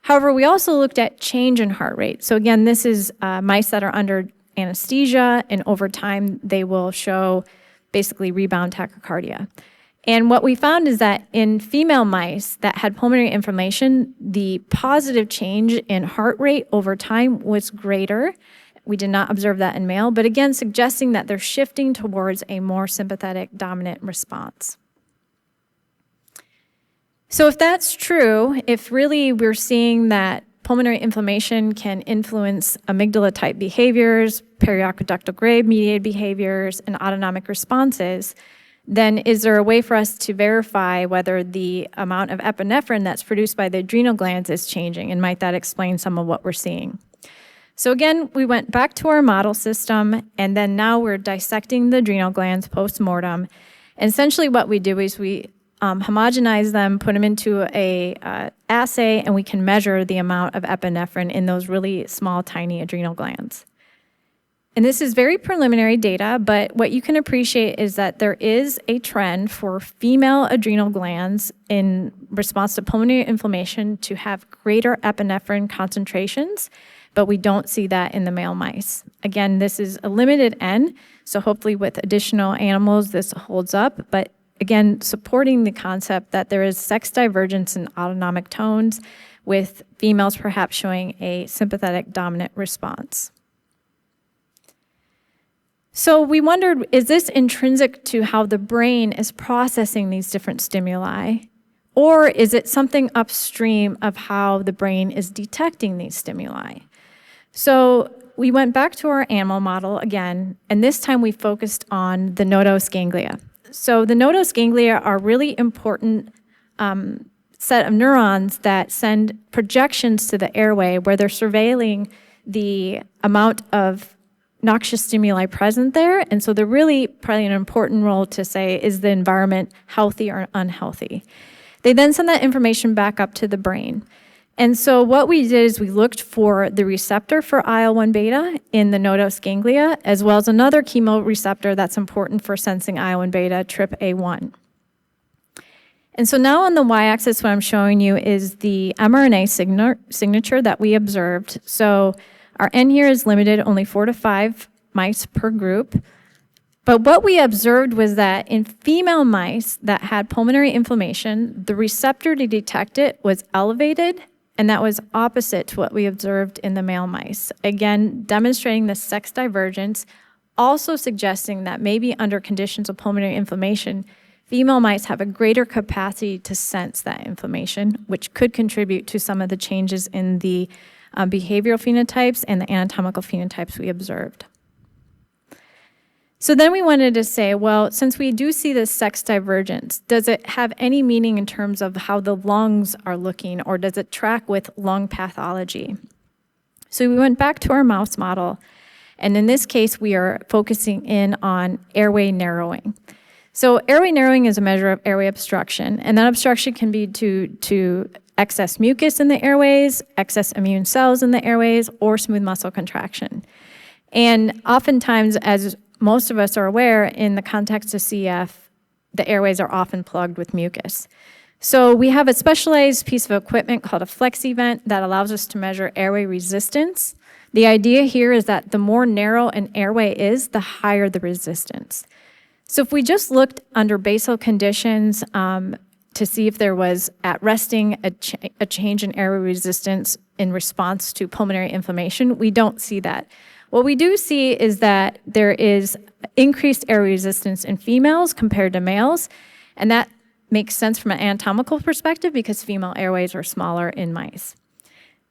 However, we also looked at change in heart rate. So again, this is mice that are under anesthesia, and over time they will show basically rebound tachycardia. And what we found is that in female mice that had pulmonary inflammation, the positive change in heart rate over time was greater. We did not observe that in male, but again, suggesting that they're shifting towards a more sympathetic dominant response. So if that's true, if really we're seeing that pulmonary inflammation can influence amygdala-type behaviors, periaqueductal gray-mediated behaviors, and autonomic responses, then is there a way for us to verify whether the amount of epinephrine that's produced by the adrenal glands is changing? And might that explain some of what we're seeing? So again, we went back to our model system, and then now we're dissecting the adrenal glands post-mortem. And essentially what we do is we homogenize them, put them into a assay, and we can measure the amount of epinephrine in those really small, tiny adrenal glands. And this is very preliminary data, but what you can appreciate is that there is a trend for female adrenal glands in response to pulmonary inflammation to have greater epinephrine concentrations, but we don't see that in the male mice. Again, this is a limited N, so hopefully with additional animals this holds up, but again, supporting the concept that there is sex divergence in autonomic tones, with females perhaps showing a sympathetic dominant response. So we wondered, is this intrinsic to how the brain is processing these different stimuli, or is it something upstream of how the brain is detecting these stimuli? So we went back to our animal model again, and this time we focused on the nodose ganglia. So the nodose ganglia are really important set of neurons that send projections to the airway where they're surveilling the amount of noxious stimuli present there. And so they're really probably an important role to say, is the environment healthy or unhealthy? They then send that information back up to the brain. And so what we did is we looked for the receptor for IL-1 beta in the nodose ganglia, as well as another chemoreceptor that's important for sensing IL-1 beta, TRPA1. And so now on the y-axis, what I'm showing you is the mRNA signature that we observed. So our N here is limited, only 4 to 5 mice per group. But what we observed was that in female mice that had pulmonary inflammation, the receptor to detect it was elevated, and that was opposite to what we observed in the male mice. Again, demonstrating the sex divergence, also suggesting that maybe under conditions of pulmonary inflammation, female mice have a greater capacity to sense that inflammation, which could contribute to some of the changes in the behavioral phenotypes and the anatomical phenotypes we observed. So then we wanted to say, well, since we do see this sex divergence, does it have any meaning in terms of how the lungs are looking, or does it track with lung pathology? So we went back to our mouse model, and in this case, we are focusing in on airway narrowing. So airway narrowing is a measure of airway obstruction, and that obstruction can be due to excess mucus in the airways, excess immune cells in the airways, or smooth muscle contraction. And oftentimes, as most of us are aware, in the context of CF, the airways are often plugged with mucus. So we have a specialized piece of equipment called a FlexEvent that allows us to measure airway resistance. The idea here is that the more narrow an airway is, the higher the resistance. So if we just looked under basal conditions to see if there was at resting a change in airway resistance in response to pulmonary inflammation, we don't see that. What we do see is that there is increased air resistance in females compared to males, and that makes sense from an anatomical perspective because female airways are smaller in mice.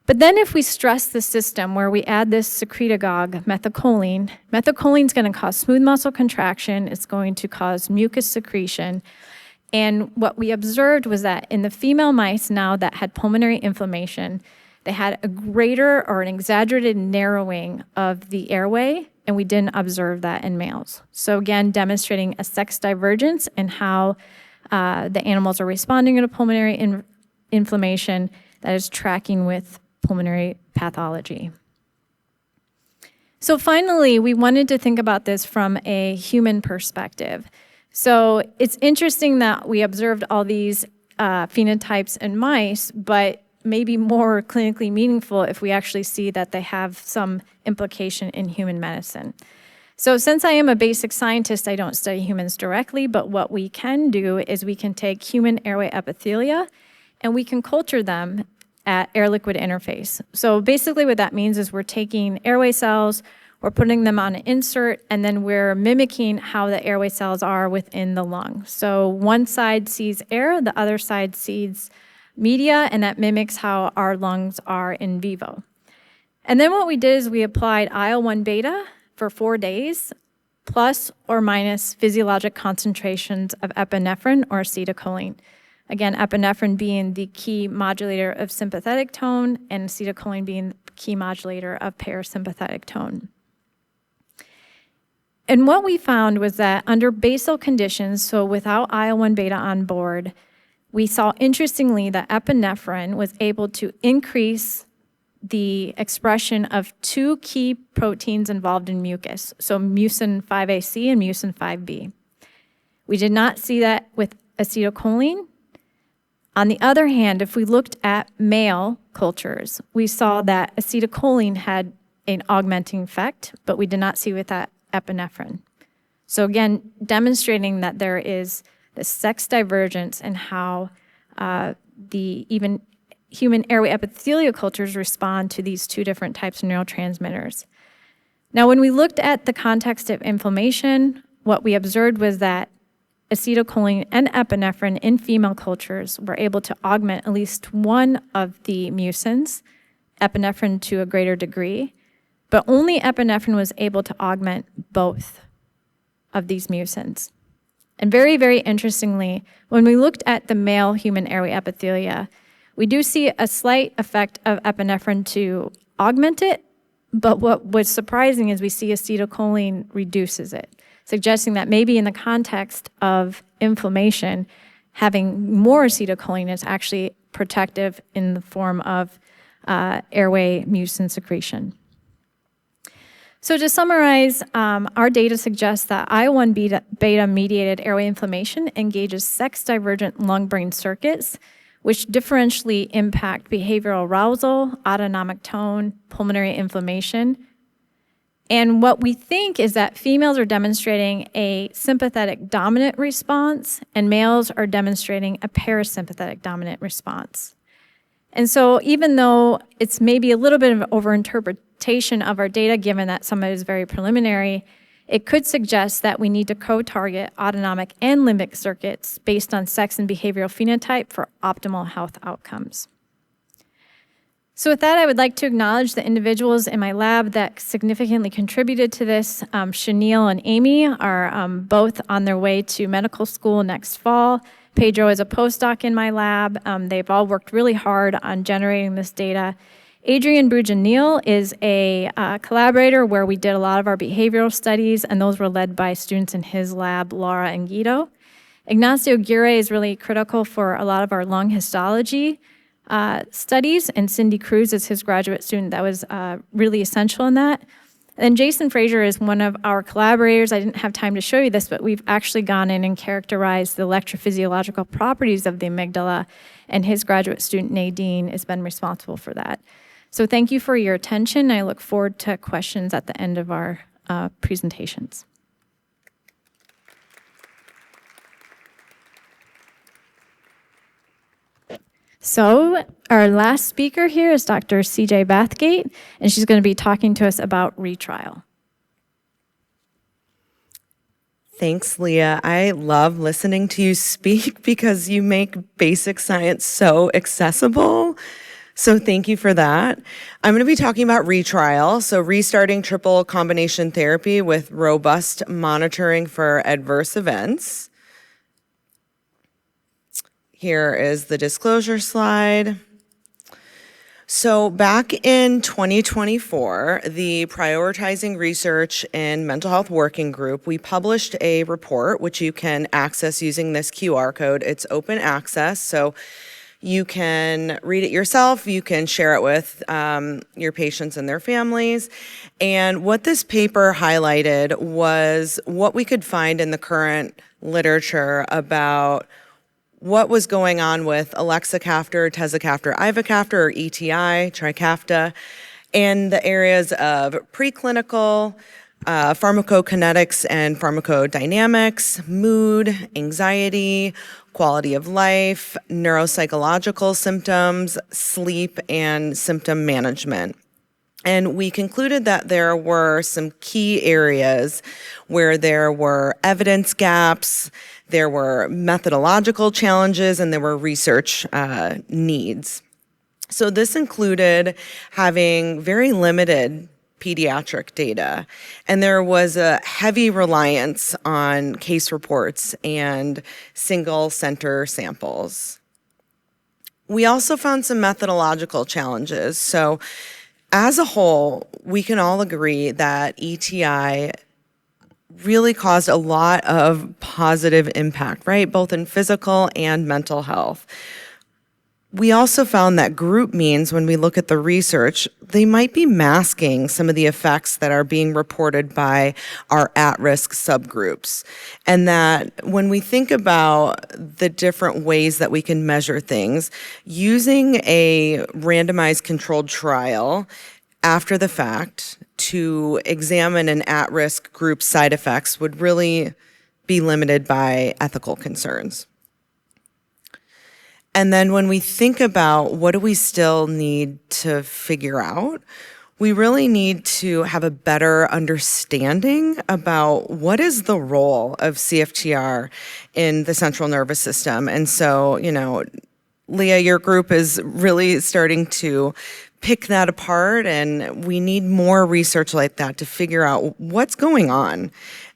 But then if we stress the system where we add this secretagogue, methacholine, methacholine is going to cause smooth muscle contraction, it's going to cause mucus secretion, and what we observed was that in the female mice now that had pulmonary inflammation, they had a greater or an exaggerated narrowing of the airway, and we didn't observe that in males. So again, demonstrating a sex divergence in how the animals are responding to pulmonary inflammation that is tracking with pulmonary pathology. So finally, we wanted to think about this from a human perspective. So it's interesting that we observed all these phenotypes in mice, but maybe more clinically meaningful if we actually see that they have some implication in human medicine. So since I am a basic scientist, I don't study humans directly, but what we can do is we can take human airway epithelia and we can culture them at air-liquid interface. So basically what that means is we're taking airway cells, we're putting them on an insert, and then we're mimicking how the airway cells are within the lung. So one side sees air, the other side sees media, and that mimics how our lungs are in vivo. And then what we did is we applied IL-1 beta for 4 days, plus or minus physiologic concentrations of epinephrine or acetylcholine. Again, epinephrine being the key modulator of sympathetic tone, and acetylcholine being the key modulator of parasympathetic tone. And what we found was that under basal conditions, so without IL-1 beta on board, we saw interestingly that epinephrine was able to increase the expression of 2 key proteins involved in mucus, so mucin 5AC and mucin 5B. We did not see that with acetylcholine. On the other hand, if we looked at male cultures, we saw that acetylcholine had an augmenting effect, but we did not see with that epinephrine. So again, demonstrating that there is the sex divergence in how the even human airway epithelial cultures respond to these 2 different types of neurotransmitters. Now, when we looked at the context of inflammation, what we observed was that acetylcholine and epinephrine in female cultures were able to augment at least one of the mucins, epinephrine to a greater degree, but only epinephrine was able to augment both of these mucins. And very, very interestingly, when we looked at the male human airway epithelia, we do see a slight effect of epinephrine to augment it, but what was surprising is we see acetylcholine reduces it, suggesting that maybe in the context of inflammation, having more acetylcholine is actually protective in the form of airway mucin secretion. So to summarize, our data suggests that IL-1 beta-mediated airway inflammation engages sex-divergent lung-brain circuits, which differentially impact behavioral arousal, autonomic tone, pulmonary inflammation. And what we think is that females are demonstrating a sympathetic dominant response, and males are demonstrating a parasympathetic dominant response. And so even though it's maybe a little bit of an overinterpretation of our data, given that some of it is very preliminary, it could suggest that we need to co-target autonomic and limbic circuits based on sex and behavioral phenotype for optimal health outcomes. So with that, I would like to acknowledge the individuals in my lab that significantly contributed to this. Shanil and Amy are both on their way to medical school next fall. Pedro is a postdoc in my lab. They've all worked really hard on generating this data. Adrian Brujanil is a collaborator where we did a lot of our behavioral studies, and those were led by students in his lab, Laura and Guido. Ignacio Aguirre is really critical for a lot of our lung histology studies, and Cindy Cruz is his graduate student that was really essential in that. And Jason Frazier is one of our collaborators. I didn't have time to show you this, but we've actually gone in and characterized the electrophysiological properties of the amygdala, and his graduate student, Nadine, has been responsible for that. So thank you for your attention. I look forward to questions at the end of our presentations. So our last speaker here is Dr. CJ Bathgate, and she's going to be talking to us about RETRIAL. Thanks, Leah. I love listening to you speak because you make basic science so accessible. So thank you for that. I'm going to be talking about RETRIAL, so restarting triple combination therapy with robust monitoring for adverse events. Here is the disclosure slide. So back in 2024, the Prioritizing Research in Mental Health Working Group, we published a report which you can access using this QR code. It's open access, so you can read it yourself, you can share it with your patients and their families. And what this paper highlighted was what we could find in the current literature about what was going on with elexacaftor, tezacaftor, ivacaftor, or ETI, Trikafta, and the areas of preclinical, pharmacokinetics and pharmacodynamics, mood, anxiety, quality of life, neuropsychological symptoms, sleep, and symptom management. And we concluded that there were some key areas where there were evidence gaps, there were methodological challenges, and there were research needs. So this included having very limited pediatric data, and there was a heavy reliance on case reports and single center samples. We also found some methodological challenges. So as a whole, we can all agree that ETI really caused a lot of positive impact, right? Both in physical and mental health. We also found that group means, when we look at the research, they might be masking some of the effects that are being reported by our at-risk subgroups. And that when we think about the different ways that we can measure things, using a randomized controlled trial after the fact to examine an at-risk group's side effects would really be limited by ethical concerns. And then when we think about what do we still need to figure out, we really need to have a better understanding about what is the role of CFTR in the central nervous system. And so, Leah, your group is really starting to pick that apart, and we need more research like that to figure out what's going on.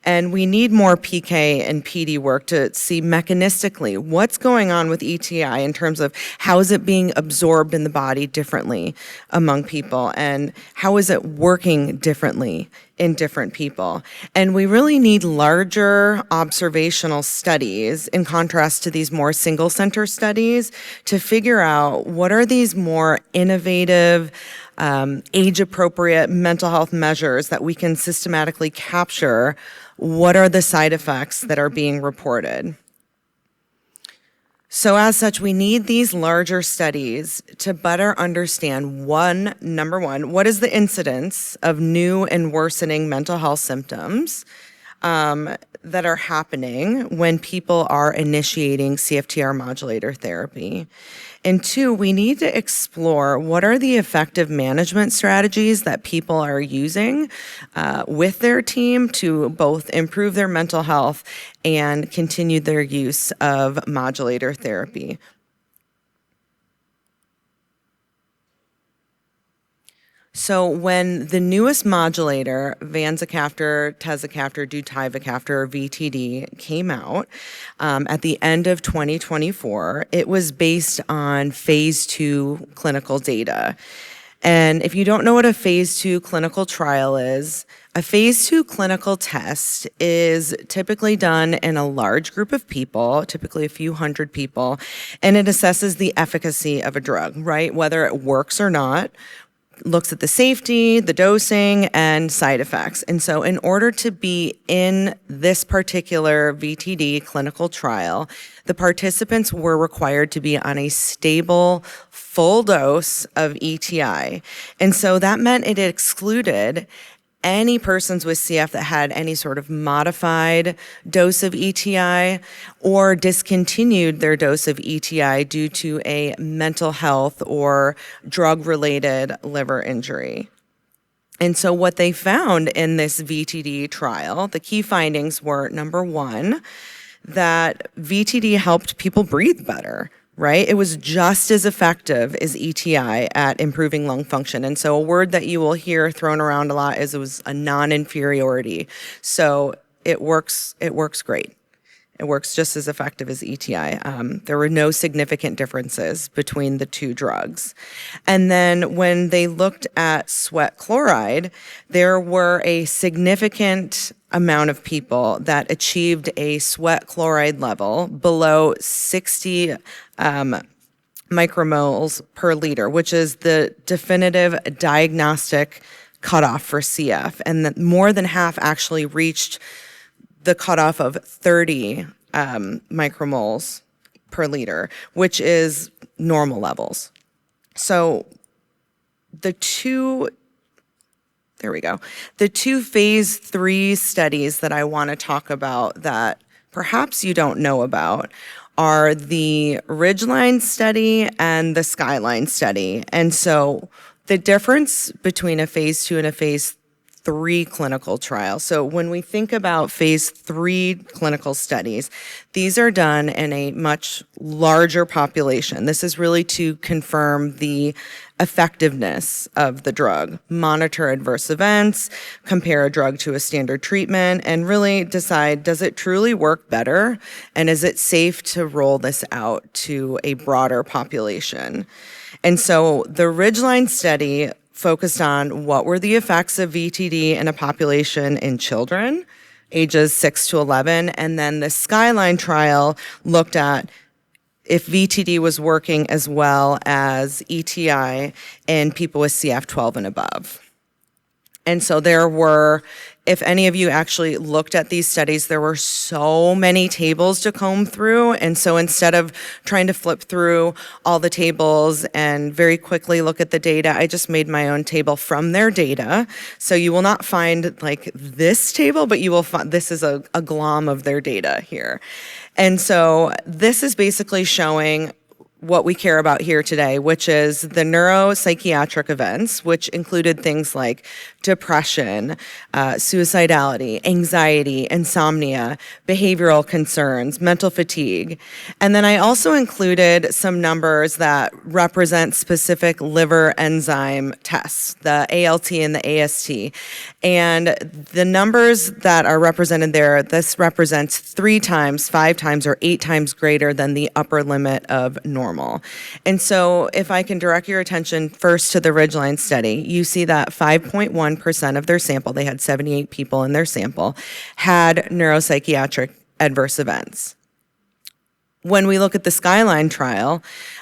And we need more PK and PD work to see mechanistically what's going on with ETI in terms of how is it being absorbed in the body differently among people, and how is it working differently in different people. And we really need larger observational studies in contrast to these more single center studies to figure out what are these more innovative, age-appropriate mental health measures that we can systematically capture. What are the side effects that are being reported? So as such, we need these larger studies to better understand number one, what is the incidence of new and worsening mental health symptoms that are happening when people are initiating CFTR modulator therapy. And two, we need to explore what are the effective management strategies that people are using with their team to both improve their mental health and continue their use of modulator therapy. So when the newest modulator, vanzacaftor, tezacaftor, deutivacaftor, or VTD, came out at the end of 2024, it was based on phase 2 clinical data. And if you don't know what a phase 2 clinical trial is, a phase 2 clinical test is typically done in a large group of people, typically a few hundred people, and it assesses the efficacy of a drug, right? Whether it works or not, looks at the safety, the dosing, and side effects. And so in order to be in this particular VTD clinical trial, the participants were required to be on a stable, full dose of ETI. And so that meant it excluded any persons with CF that had any sort of modified dose of ETI or discontinued their dose of ETI due to a mental health or drug-related liver injury. And so what they found in this VTD trial, the key findings were, number one, that VTD helped people breathe better, right? It was just as effective as ETI at improving lung function. And so a word that you will hear thrown around a lot is it was a non-inferiority. So it works great. It works just as effective as ETI. There were no significant differences between the two drugs. And then when they looked at sweat chloride, there were a significant amount of people that achieved a sweat chloride level below 60 micromoles per liter, which is the definitive diagnostic cutoff for CF. And that more than half actually reached the cutoff of 30 micromoles per liter, which is normal levels. So the two phase 3 studies that I want to talk about that perhaps you don't know about are the Ridgeline study and the Skyline study. And so the difference between a phase 2 and a phase 3 clinical trial. So when we think about phase 3 clinical studies, these are done in a much larger population. This is really to confirm the effectiveness of the drug, monitor adverse events, compare a drug to a standard treatment, and really decide, does it truly work better? And is it safe to roll this out to a broader population? And so the Ridgeline study focused on what were the effects of VTD in a population in children, ages 6 to 11, and then the Skyline trial looked at if VTD was working as well as ETI in people with CF 12 and above. And so there were, if any of you actually looked at these studies, there were so many tables to comb through. And so instead of trying to flip through all the tables and very quickly look at the data, I just made my own table from their data. So you will not find like this table, but you will find, this is a glom of their data here. And so this is basically showing what we care about here today, which is the neuropsychiatric events, which included things like depression, suicidality, anxiety, insomnia, behavioral concerns, mental fatigue. And then I also included some numbers that represent specific liver enzyme tests, the ALT and the AST. And the numbers that are represented there, this represents 3 times, 5 times, or 8 times greater than the upper limit of normal. And so if I can direct your attention first to the Ridgeline study, you see that 5.1% of their sample, they had 78 people in their sample, had neuropsychiatric adverse events. When we look at the Skyline trial,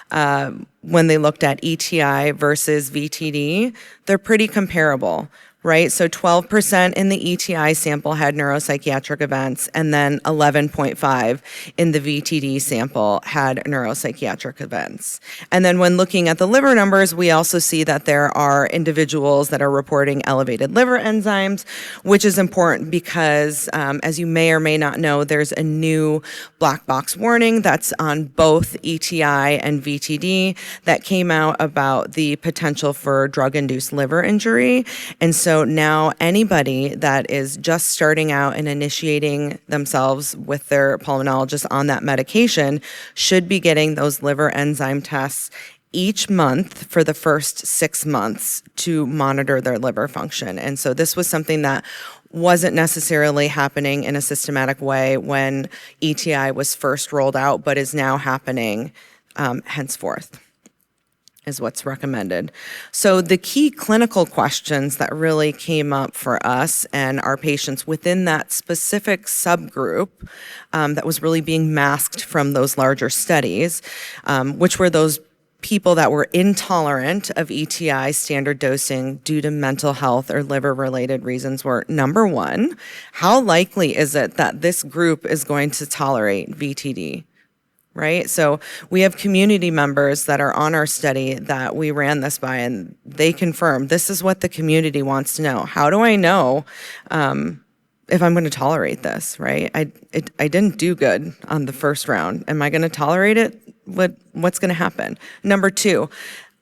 when they looked at ETI versus VTD, they're pretty comparable, right? So 12% in the ETI sample had neuropsychiatric events, and then 11.5 in the VTD sample had neuropsychiatric events. And then when looking at the liver numbers, we also see that there are individuals that are reporting elevated liver enzymes, which is important because, as you may or may not know, there's a new black box warning that's on both ETI and VTD that came out about the potential for drug-induced liver injury. And so now anybody that is just starting out and initiating themselves with their pulmonologist on that medication should be getting those liver enzyme tests each month for the first 6 months to monitor their liver function. And so this was something that wasn't necessarily happening in a systematic way when ETI was first rolled out, but is now happening henceforth, is what's recommended. So the key clinical questions that really came up for us and our patients within that specific subgroup that was really being masked from those larger studies, which were those people that were intolerant of ETI standard dosing due to mental health or liver-related reasons, were, number one, how likely is it that this group is going to tolerate VTD? right? So we have community members that are on our study that we ran this by, and they confirmed this is what the community wants to know. How do I know if I'm going to tolerate this, right? I didn't do good on the first round. Am I going to tolerate it? What's going to happen? Number 2,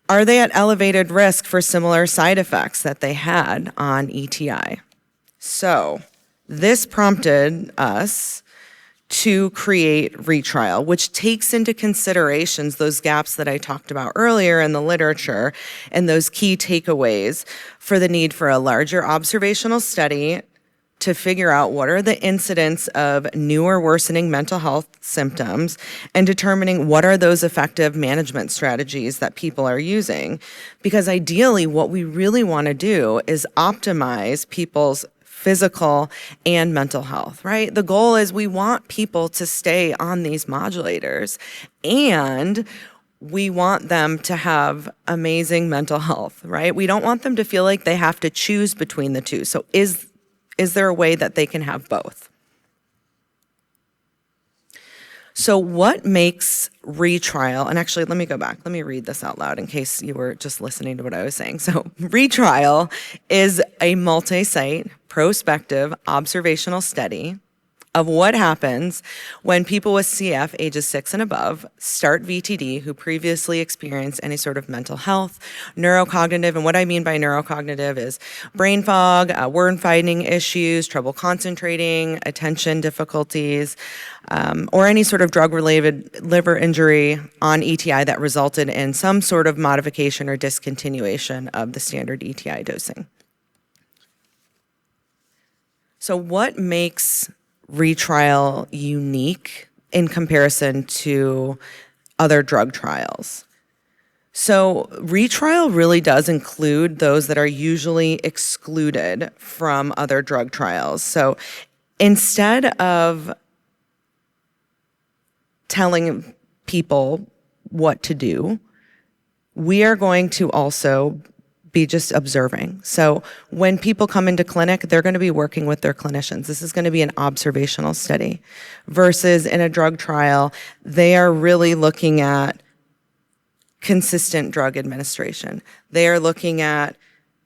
are they at elevated risk for similar side effects that they had on ETI? So this prompted us to create RETRIAL, which takes into considerations those gaps that I talked about earlier in the literature and those key takeaways for the need for a larger observational study to figure out what are the incidents of new or worsening mental health symptoms and determining what are those effective management strategies that people are using. Because ideally, what we really want to do is optimize people's physical and mental health, right? The goal is we want people to stay on these modulators, and we want them to have amazing mental health, right? We don't want them to feel like they have to choose between the two. So is there a way that they can have both? So what makes RETRIAL, and actually let me go back, let me read this out loud in case you were just listening to what I was saying. So RETRIAL is a multi-site, prospective, observational study of what happens when people with CF ages 6 and above start VTD who previously experienced any sort of mental health, neurocognitive, and what I mean by neurocognitive is brain fog, word finding issues, trouble concentrating, attention difficulties, or any sort of drug-related liver injury on ETI that resulted in some sort of modification or discontinuation of the standard ETI dosing. So what makes RETRIAL unique in comparison to other drug trials? So RETRIAL really does include those that are usually excluded from other drug trials. So instead of telling people what to do, we are going to also be just observing. So when people come into clinic, they're going to be working with their clinicians. This is going to be an observational study versus in a drug trial, they are really looking at consistent drug administration. They are looking at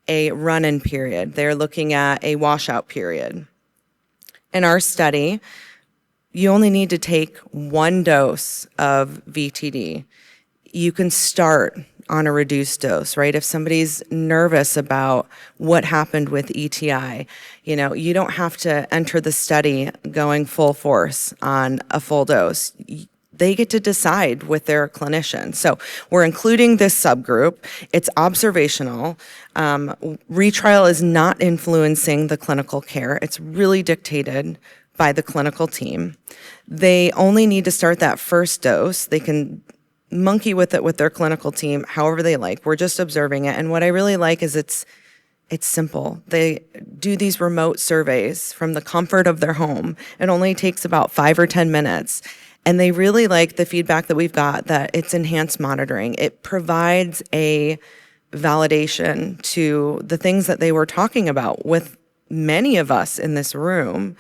a run-in period. They're looking at a washout period. In our study, you only need to take 1 dose of VTD. You can start on a reduced dose, right? If somebody's nervous about what happened with ETI, you don't have to enter the study going full force on a full dose. They get to decide with their clinician. So we're including this subgroup. It's observational. RETRIAL is not influencing the clinical care. It's really dictated by the clinical team. They only need to start that first dose. They can monkey with it with their clinical team however they like. We're just observing it. And what I really like is it's simple. They do these remote surveys from the comfort of their home. It only takes about 5 or 10 minutes. And they really like the feedback that we've got that it's enhanced monitoring. It provides a validation to the things that they were talking about with many of us in this room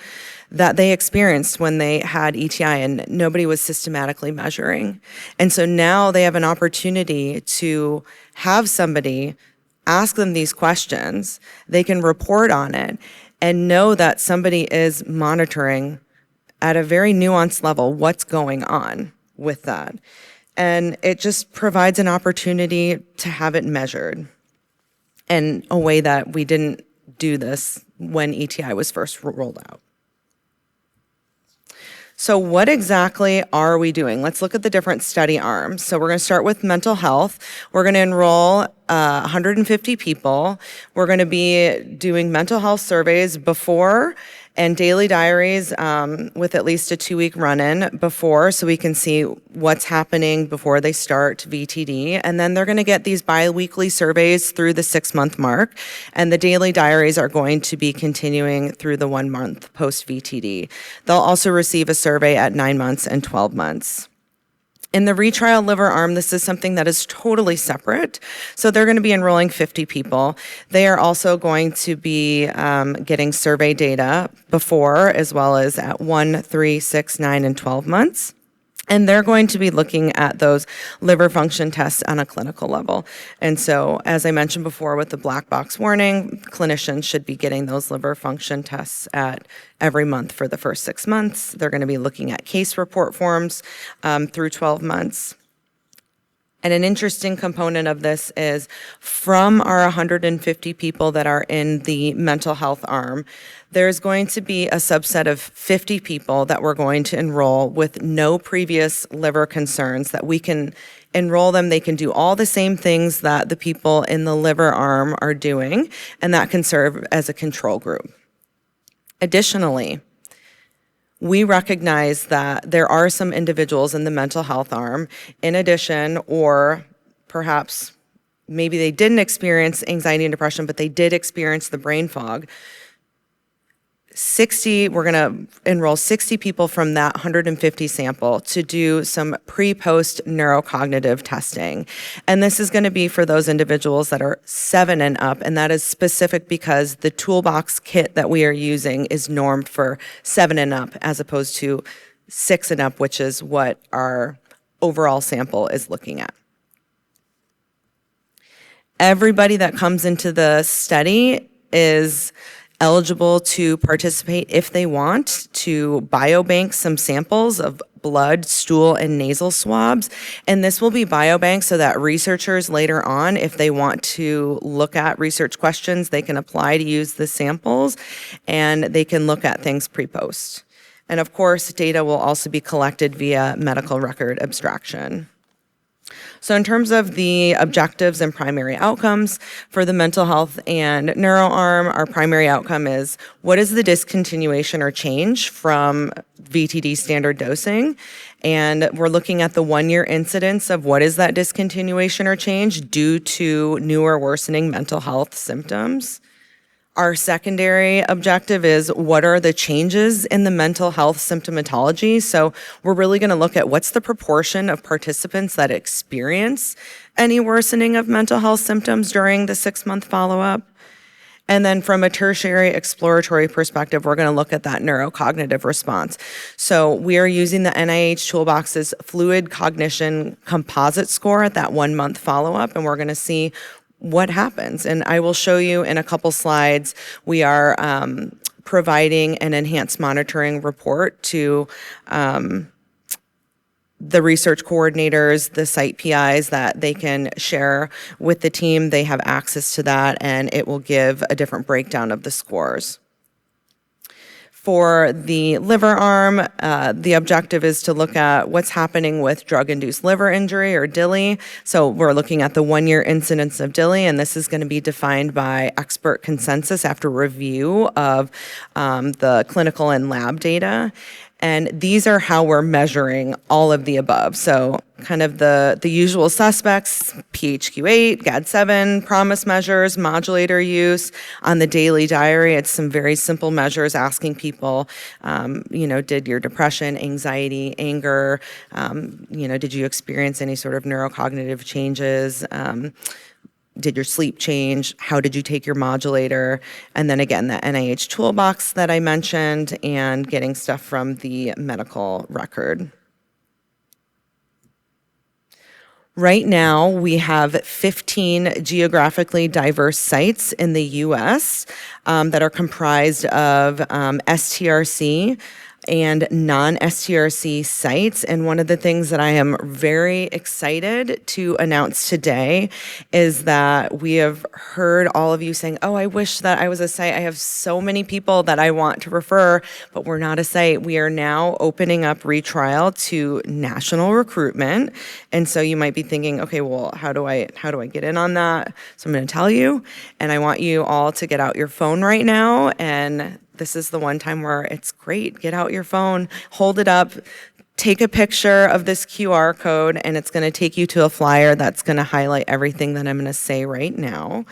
that they experienced when they had ETI and nobody was systematically measuring. And so now they have an opportunity to have somebody ask them these questions. They can report on it and know that somebody is monitoring at a very nuanced level what's going on with that. And it just provides an opportunity to have it measured in a way that we didn't do this when ETI was first rolled out. So what exactly are we doing? Let's look at the different study arms. So we're going to start with mental health. We're going to enroll 150 people. We're going to be doing mental health surveys before and daily diaries with at least a 2-week run-in before, so we can see what's happening before they start VTD. And then they're going to get these bi-weekly surveys through the 6-month mark. And the daily diaries are going to be continuing through the 1 month post-VTD. They'll also receive a survey at 9 months and 12 months. In the RETRIAL liver arm, this is something that is totally separate. So they're going to be enrolling 50 people. They are also going to be getting survey data before, as well as at 1, 3, 6, 9, and 12 months. And they're going to be looking at those liver function tests on a clinical level. And so, as I mentioned before with the black box warning, clinicians should be getting those liver function tests at every month for the first 6 months. They're going to be looking at case report forms through 12 months. And an interesting component of this is from our 150 people that are in the mental health arm, there's going to be a subset of 50 people that we're going to enroll with no previous liver concerns that we can enroll them. They can do all the same things that the people in the liver arm are doing, and that can serve as a control group. Additionally, we recognize that there are some individuals in the mental health arm, in addition, or perhaps maybe they didn't experience anxiety and depression, but they did experience the brain fog. We're going to enroll 60 people from that 150 sample to do some pre-post neurocognitive testing. And this is going to be for those individuals that are 7 and up, and that is specific because the toolbox kit that we are using is normed for 7 and up as opposed to 6 and up, which is what our overall sample is looking at. Everybody that comes into the study is eligible to participate if they want to biobank some samples of blood, stool, and nasal swabs. And this will be biobanked so that researchers later on, if they want to look at research questions, they can apply to use the samples and they can look at things pre-post. And of course, data will also be collected via medical record abstraction. So in terms of the objectives and primary outcomes for the mental health and neuro arm, our primary outcome is what is the discontinuation or change from VTD standard dosing? And we're looking at the 1-year incidence of what is that discontinuation or change due to new or worsening mental health symptoms. Our secondary objective is what are the changes in the mental health symptomatology? So we're really going to look at what's the proportion of participants that experience any worsening of mental health symptoms during the 6-month follow-up. And then from a tertiary exploratory perspective, we're going to look at that neurocognitive response. So we are using the NIH Toolbox's Fluid Cognition Composite Score at that 1-month follow-up, and we're going to see what happens. And I will show you in a couple slides, we are providing an enhanced monitoring report to the research coordinators, the site PIs, that they can share with the team. They have access to that, and it will give a different breakdown of the scores. For the liver arm, the objective is to look at what's happening with drug-induced liver injury, or DILI. So we're looking at the 1-year incidence of DILI, and this is going to be defined by expert consensus after review of the clinical and lab data. And these are how we're measuring all of the above. So kind of the usual suspects, PHQ-8, GAD-7, PROMIS measures, modulator use. On the daily diary, it's some very simple measures asking people, did your depression, anxiety, anger, did you experience any sort of neurocognitive changes? Did your sleep change? How did you take your modulator? And then again, the NIH toolbox that I mentioned, and getting stuff from the medical record. Right now, we have 15 geographically diverse sites in the U.S. That are comprised of STRC and non-STRC sites. And one of the things that I am very excited to announce today is that we have heard all of you saying, oh, I wish that I was a site. I have so many people that I want to refer, but we're not a site. We are now opening up RETRIAL to national recruitment. And so you might be thinking, okay, well, how do I get in on that? So I'm going to tell you, and I want you all to get out your phone right now, and this is the one time where it's great. Get out your phone, hold it up, take a picture of this QR code, and it's going to take you to a flyer that's going to highlight everything that I'm going to say right now.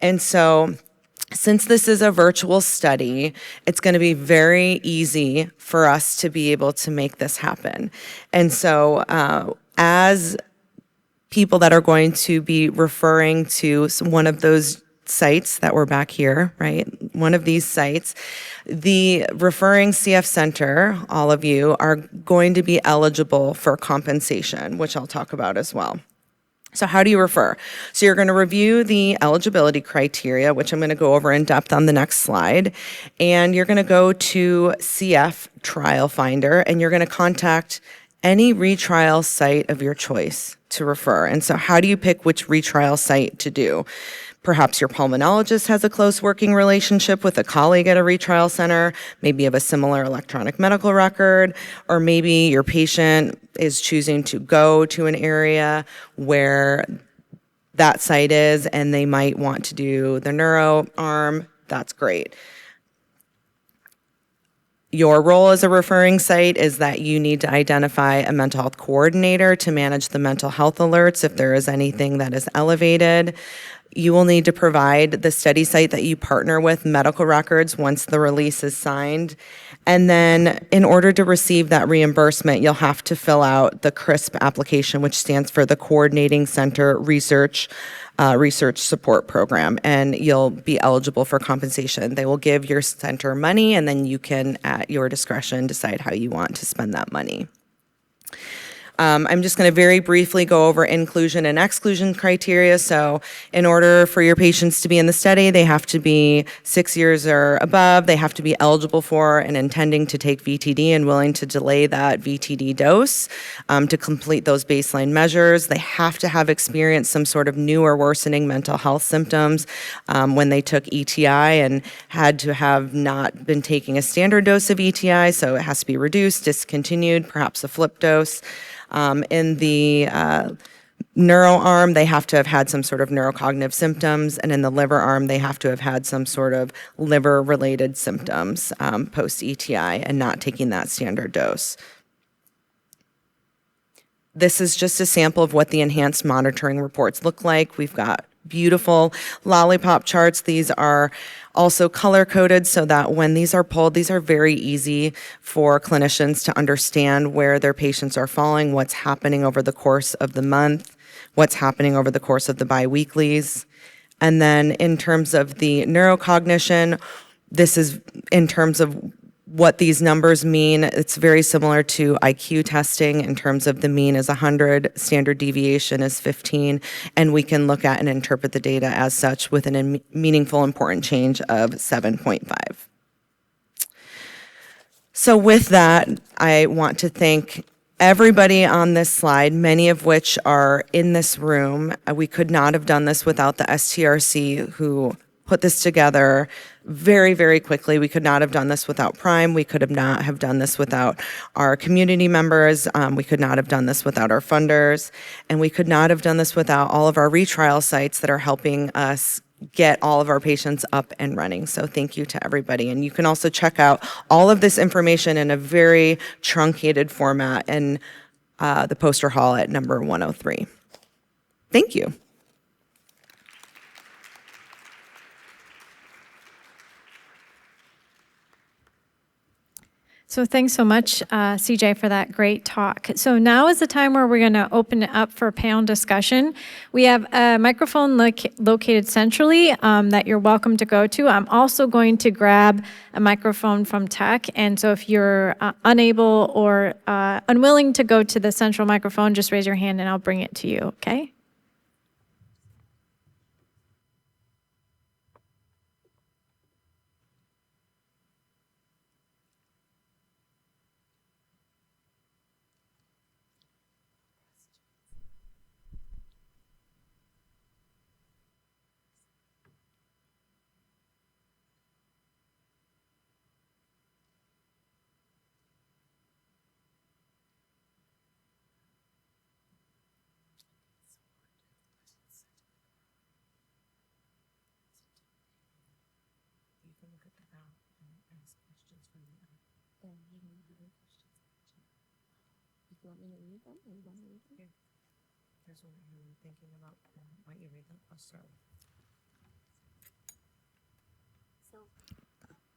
And so, since this is a virtual study, it's going to be very easy for us to be able to make this happen. And so, as people that are going to be referring to one of those sites that were back here, right? One of these sites, the referring CF center, all of you, are going to be eligible for compensation, which I'll talk about as well. So how do you refer? So you're going to review the eligibility criteria, which I'm going to go over in depth on the next slide. And you're going to go to CF Trial Finder, and you're going to contact any retrial site of your choice to refer. And so how do you pick which retrial site to do? Perhaps your pulmonologist has a close working relationship with a colleague at a retrial center, maybe you have a similar electronic medical record, or maybe your patient is choosing to go to an area where that site is and they might want to do the neuro arm. That's great. Your role as a referring site is that you need to identify a mental health coordinator to manage the mental health alerts if there is anything that is elevated. You will need to provide the study site that you partner with medical records once the release is signed. And then in order to receive that reimbursement, you'll have to fill out the CRISP application, which stands for the Coordinating Center Research Support Program, and you'll be eligible for compensation. They will give your center money, and then you can, at your discretion, decide how you want to spend that money. I'm just going to very briefly go over inclusion and exclusion criteria. So in order for your patients to be in the study, they have to be 6 years or above. They have to be eligible for and intending to take VTD and willing to delay that VTD dose to complete those baseline measures. They have to have experienced some sort of new or worsening mental health symptoms when they took ETI and had to have not been taking a standard dose of ETI, so it has to be reduced, discontinued, perhaps a flip dose. In the neuro arm, they have to have had some sort of neurocognitive symptoms, and in the liver arm, they have to have had some sort of liver-related symptoms post-ETI and not taking that standard dose. This is just a sample of what the enhanced monitoring reports look like. We've got beautiful lollipop charts. These are also color-coded so that when these are pulled, these are very easy for clinicians to understand where their patients are falling, what's happening over the course of the month, what's happening over the course of the biweeklies. And then in terms of the neurocognition, this is in terms of what these numbers mean. It's very similar to IQ testing in terms of the mean is 100, standard deviation is 15, and we can look at and interpret the data as such with a meaningful, important change of 7.5. So with that, I want to thank everybody on this slide, many of which are in this room. We could not have done this without the STRC who put this together very, very quickly. We could not have done this without Prime. We could not have done this without our community members. We could not have done this without our funders. And we could not have done this without all of our retrial sites that are helping us get all of our patients up and running. So thank you to everybody. And you can also check out all of this information in a very truncated format in the poster hall at number 103. Thank you. So thanks so much, CJ, for that great talk. So now is the time where we're going to open it up for panel discussion. We have a microphone located centrally that you're welcome to go to. I'm also going to grab a microphone from tech. And so if you're unable or unwilling to go to the central microphone, just raise your hand and I'll bring it to you, okay?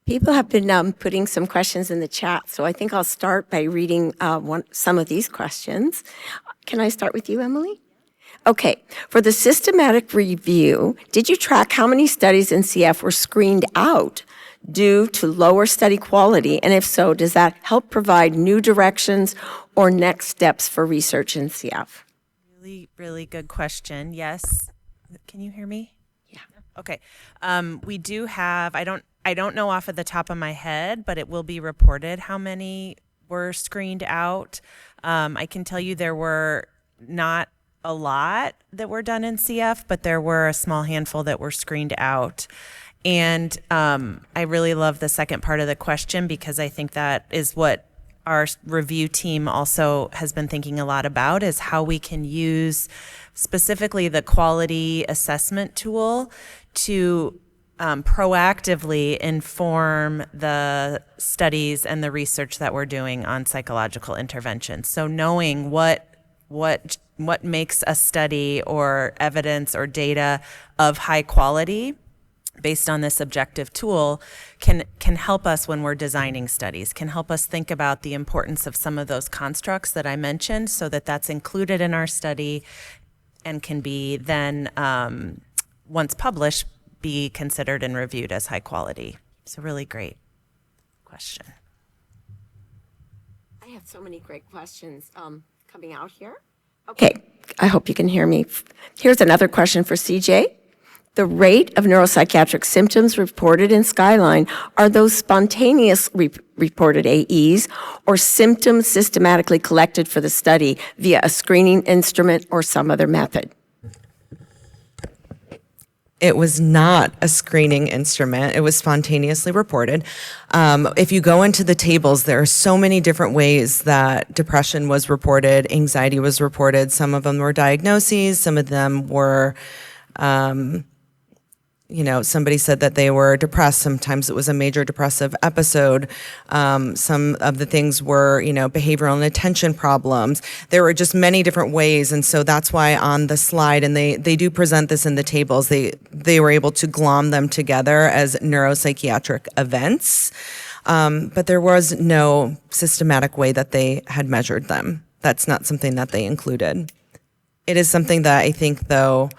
People have been putting some questions in the chat, so I think I'll start by reading some of these questions. Can I start with you, Emily? Okay, for the systematic review, did you track how many studies in CF were screened out due to lower study quality? And if so, does that help provide new directions or next steps for research in CF? Really, really good question. Yes. Can you hear me? Yeah. Okay. We do have, I don't know off of the top of my head, but it will be reported how many were screened out. I can tell you there were not a lot that were done in CF, but there were a small handful that were screened out. And I really love the second part of the question, because I think that is what our review team also has been thinking a lot about, is how we can use specifically the quality assessment tool to proactively inform the studies and the research that we're doing on psychological interventions. So knowing what makes a study or evidence or data of high quality based on this objective tool can help us when we're designing studies, can help us think about the importance of some of those constructs that I mentioned, so that that's included in our study and can be then, once published, be considered and reviewed as high quality. So really great question. I have so many great questions coming out here. Okay, I hope you can hear me. Here's another question for CJ. The rate of neuropsychiatric symptoms reported in Skyline, are those spontaneous reported AEs or symptoms systematically collected for the study via a screening instrument or some other method? It was not a screening instrument. It was spontaneously reported. If you go into the tables, there are so many different ways that depression was reported, anxiety was reported. Some of them were diagnoses, some of them were, somebody said that they were depressed. Sometimes it was a major depressive episode. Some of the things were, behavioral and attention problems. There were just many different ways. And so that's why on the slide, and they do present this in the tables, they were able to glom them together as neuropsychiatric events. But there was no systematic way that they had measured them. That's not something that they included. It is something that I think, though,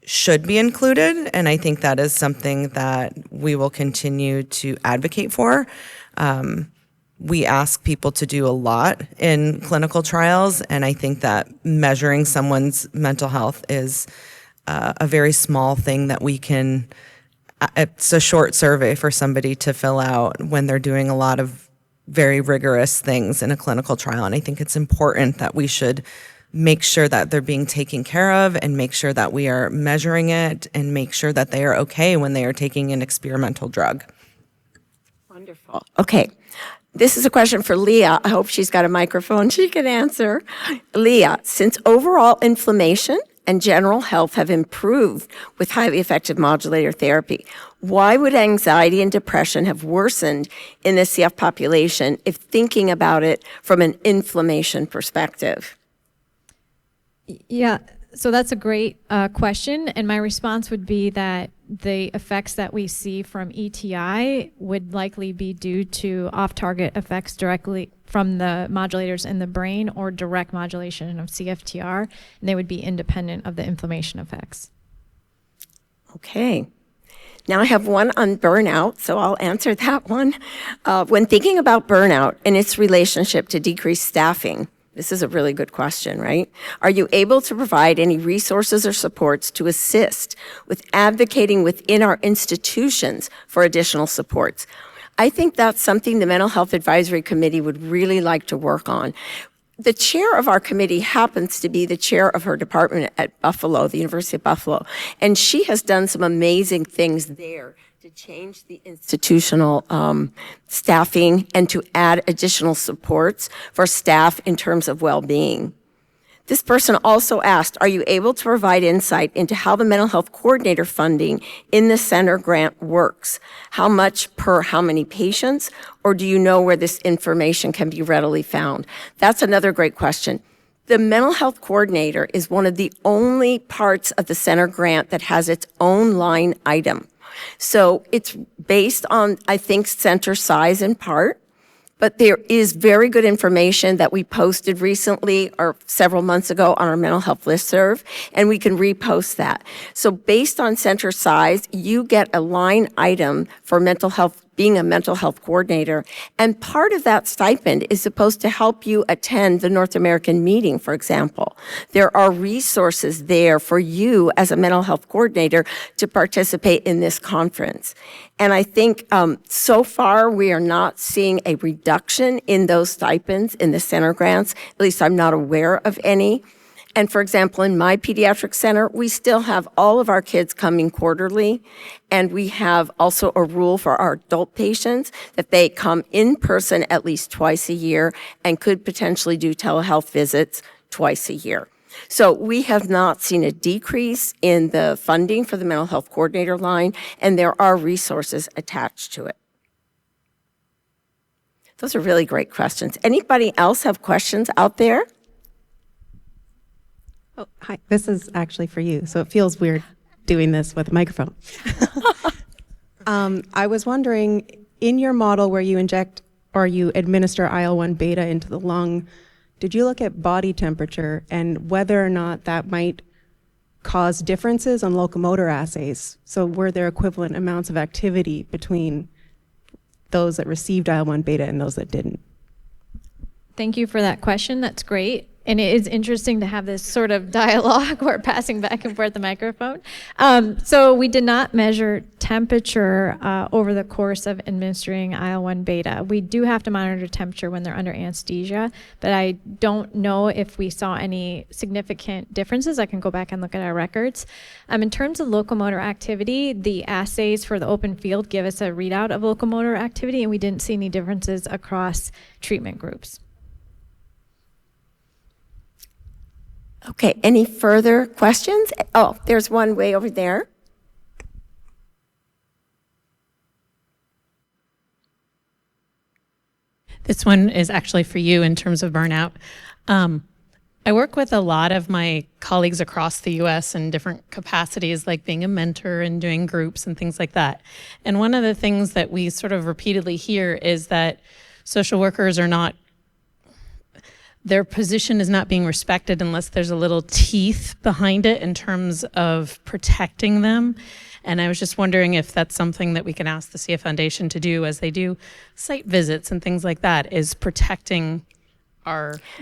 should be included, and I think that is something that we will continue to advocate for. We ask people to do a lot in clinical trials, and I think that measuring someone's mental health is a very small thing that we can, it's a short survey for somebody to fill out when they're doing a lot of very rigorous things in a clinical trial, and I think it's important that we should make sure that they're being taken care of and make sure that we are measuring it and make sure that they are okay when they are taking an experimental drug. Wonderful. Okay. This is a question for Leah. I hope she's got a microphone she can answer. Leah, since overall inflammation and general health have improved with highly effective modulator therapy, why would anxiety and depression have worsened in the CF population if thinking about it from an inflammation perspective? Yeah, so that's a great question. And my response would be that the effects that we see from ETI would likely be due to off-target effects directly from the modulators in the brain or direct modulation of CFTR, and they would be independent of the inflammation effects. Okay. Now I have one on burnout, so I'll answer that one. When thinking about burnout and its relationship to decreased staffing, this is a really good question, right? Are you able to provide any resources or supports to assist with advocating within our institutions for additional supports? I think that's something the Mental Health Advisory Committee would really like to work on. The chair of our committee happens to be the chair of her department at Buffalo, the University of Buffalo, and she has done some amazing things there to change the institutional staffing and to add additional supports for staff in terms of well-being. This person also asked, are you able to provide insight into how the mental health coordinator funding in the center grant works? How much per how many patients? Or do you know where this information can be readily found? That's another great question. The mental health coordinator is one of the only parts of the center grant that has its own line item. So it's based on, I think, center size in part. But there is very good information that we posted recently or several months ago on our mental health listserv, and we can repost that. So based on center size, you get a line item for mental health, being a mental health coordinator, and part of that stipend is supposed to help you attend the North American meeting, for example. There are resources there for you as a mental health coordinator to participate in this conference. And I think so far we are not seeing a reduction in those stipends in the center grants. At least I'm not aware of any. And for example, in my pediatric center, we still have all of our kids coming quarterly. And we have also a rule for our adult patients that they come in person at least twice a year and could potentially do telehealth visits twice a year. So we have not seen a decrease in the funding for the mental health coordinator line, and there are resources attached to it. Those are really great questions. Anybody else have questions out there? Oh, hi. This is actually for you, so it feels weird doing this with a microphone. I was wondering, in your model where you inject or you administer IL-1 beta into the lung, did you look at body temperature and whether or not that might cause differences on locomotor assays? So were there equivalent amounts of activity between those that received IL-1 beta and those that didn't? Thank you for that question. That's great. And it is interesting to have this sort of dialogue or passing back and forth the microphone. So we did not measure temperature over the course of administering IL-1 beta. We do have to monitor temperature when they're under anesthesia, but I don't know if we saw any significant differences. I can go back and look at our records. In terms of locomotor activity, the assays for the open field give us a readout of locomotor activity, and we didn't see any differences across treatment groups. Okay, any further questions? Oh, there's one way over there. This one is actually for you in terms of burnout. I work with a lot of my colleagues across the US in different capacities, like being a mentor and doing groups and things like that. And one of the things that we sort of repeatedly hear is that social workers are not, their position is not being respected unless there's a little teeth behind it in terms of protecting them. And I was just wondering if that's something that we can ask the CF Foundation to do as they do site visits and things like that, is protecting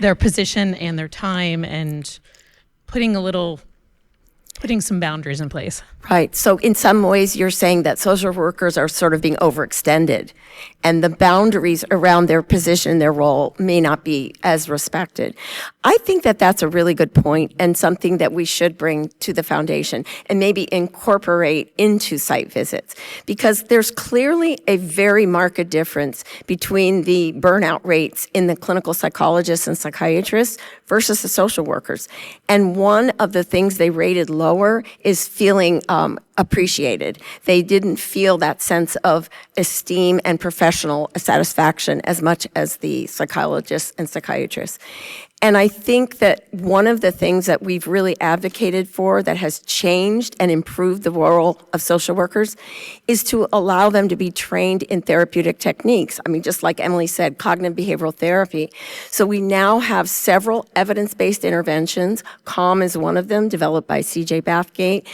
their position and their time and putting some boundaries in place. Right. So in some ways, you're saying that social workers are sort of being overextended, and the boundaries around their position, their role, may not be as respected. I think that that's a really good point and something that we should bring to the foundation and maybe incorporate into site visits, because there's clearly a very marked difference between the burnout rates in the clinical psychologists and psychiatrists versus the social workers. And one of the things they rated lower is feeling appreciated. They didn't feel that sense of esteem and professional satisfaction as much as the psychologists and psychiatrists. And I think that one of the things that we've really advocated for that has changed and improved the role of social workers is to allow them to be trained in therapeutic techniques. I mean, just like Emily said, cognitive behavioral therapy. So we now have several evidence-based interventions. CALM is one of them, developed by C.J. Bathgate.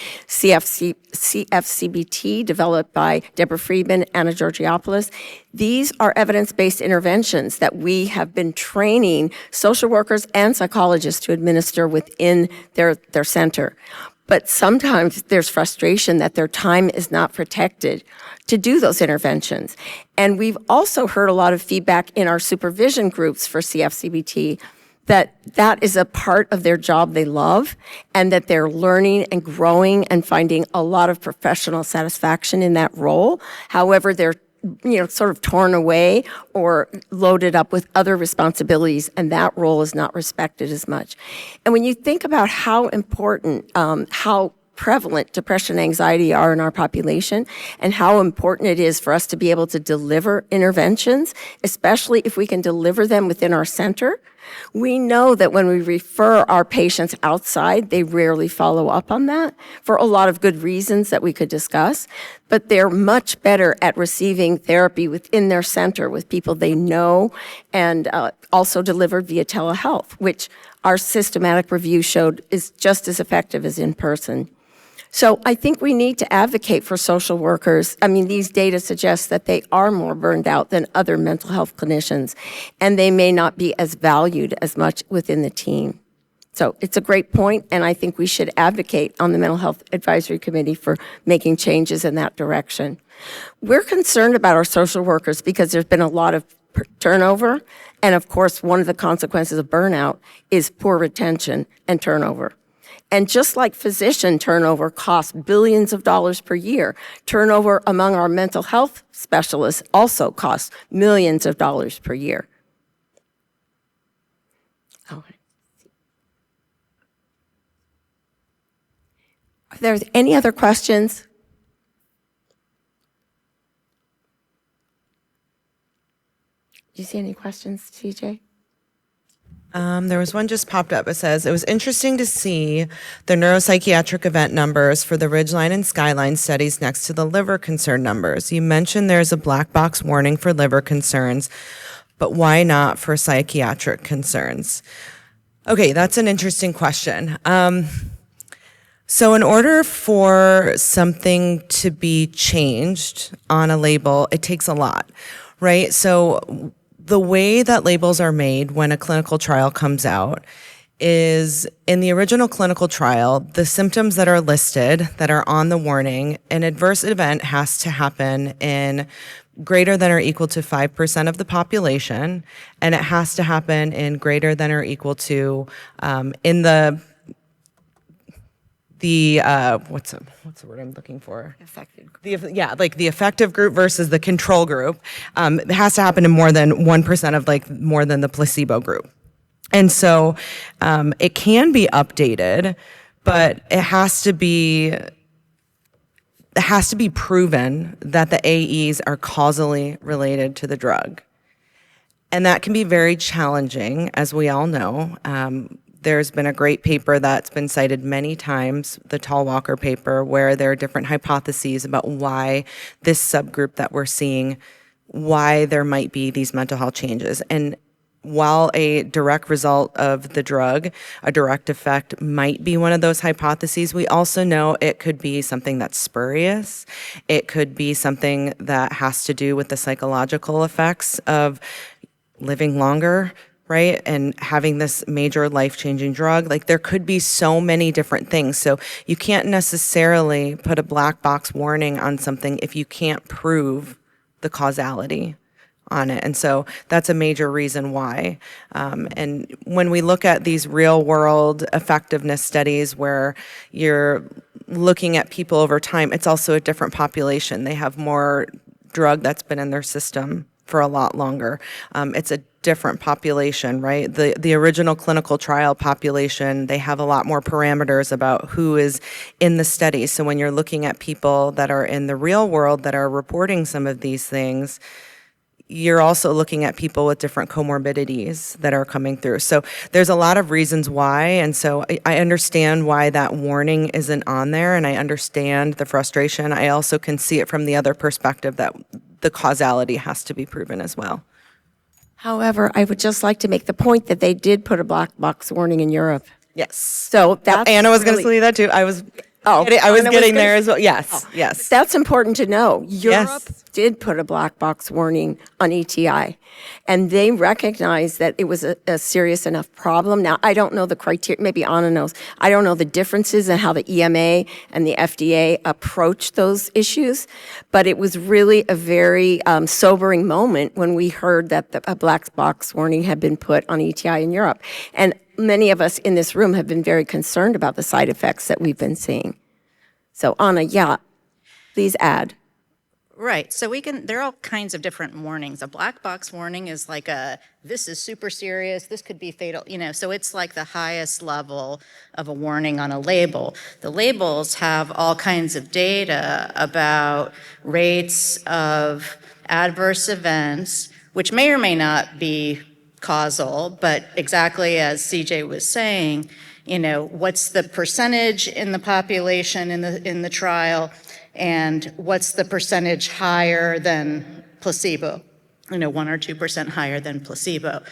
CFCBT, developed by Deborah Friedman, Anna Georgiopoulos. These are evidence-based interventions that we have been training social workers and psychologists to administer within their center. But sometimes there's frustration that their time is not protected to do those interventions. And we've also heard a lot of feedback in our supervision groups for CFCBT that is a part of their job they love, and that they're learning and growing and finding a lot of professional satisfaction in that role. However, they're sort of torn away or loaded up with other responsibilities, and that role is not respected as much. And when you think about how important, how prevalent depression and anxiety are in our population, and how important it is for us to be able to deliver interventions, especially if we can deliver them within our center, We know that when we refer our patients outside, they rarely follow up on that for a lot of good reasons that we could discuss, but they're much better at receiving therapy within their center with people they know and also delivered via telehealth, which our systematic review showed is just as effective as in person. So I think we need to advocate for social workers. I mean, these data suggest that they are more burned out than other mental health clinicians, and they may not be as valued as much within the team. So it's a great point, and I think we should advocate on the Mental Health Advisory Committee for making changes in that direction. We're concerned about our social workers because there's been a lot of turnover, and of course, one of the consequences of burnout is poor retention and turnover. And just like physician turnover costs billions of dollars per year, turnover among our mental health specialists also costs millions of dollars per year. Are there any other questions? Do you see any questions, TJ? There was one just popped up. It says, it was interesting to see the neuropsychiatric event numbers for the Ridgeline and Skyline studies next to the liver concern numbers. You mentioned there's a black box warning for liver concerns, but why not for psychiatric concerns? Okay, that's an interesting question. So in order for something to be changed on a label, it takes a lot, right? So the way that labels are made when a clinical trial comes out is in the original clinical trial, the symptoms that are listed that are on the warning, an adverse event has to happen in greater than or equal to 5% of the population, and it has to happen in greater than or equal to in the what's the word I'm looking for? Affected group. The effective group versus the control group. It has to happen in more than 1% of more than the placebo group. And so it can be updated, but it has to be proven that the AEs are causally related to the drug. And that can be very challenging, as we all know. There's been a great paper that's been cited many times, the Tallwalker paper, where there are different hypotheses about why this subgroup that we're seeing, why there might be these mental health changes. And while a direct result of the drug, a direct effect might be one of those hypotheses, we also know it could be something that's spurious. It could be something that has to do with the psychological effects of living longer, right? And having this major life-changing drug. There could be so many different things. So you can't necessarily put a black box warning on something if you can't prove the causality on it. And so that's a major reason why. And when we look at these real-world effectiveness studies where you're looking at people over time, it's also a different population. They have more drug that's been in their system for a lot longer. It's a different population, right? The original clinical trial population, they have a lot more parameters about who is in the study. So when you're looking at people that are in the real world that are reporting some of these things, you're also looking at people with different comorbidities that are coming through. So there's a lot of reasons why, and so I understand why that warning isn't on there, and I understand the frustration. I also can see it from the other perspective that the causality has to be proven as well. However, I would just like to make the point that they did put a black box warning in Europe. Yes. So that's Anna was going really- to say that too. I was Oh, getting there as well. Yes, yes. That's important to know. Europe Yes. did put a black box warning on ETI, and they recognized that it was a serious enough problem. Now, I don't know the criteria, maybe Anna knows. I don't know the differences in how the EMA and the FDA approach those issues, but it was really a very sobering moment when we heard that a black box warning had been put on ETI in Europe. And many of us in this room have been very concerned about the side effects that we've been seeing. So Anna, yeah, please add. Right. So there are all kinds of different warnings. A black box warning is this is super serious, this could be fatal, so it's like the highest level of a warning on a label. The labels have all kinds of data about rates of adverse events, which may or may not be causal, but exactly as CJ was saying, what's the percentage in the population in the trial, and what's the percentage higher than placebo? 1 or 2% higher than placebo.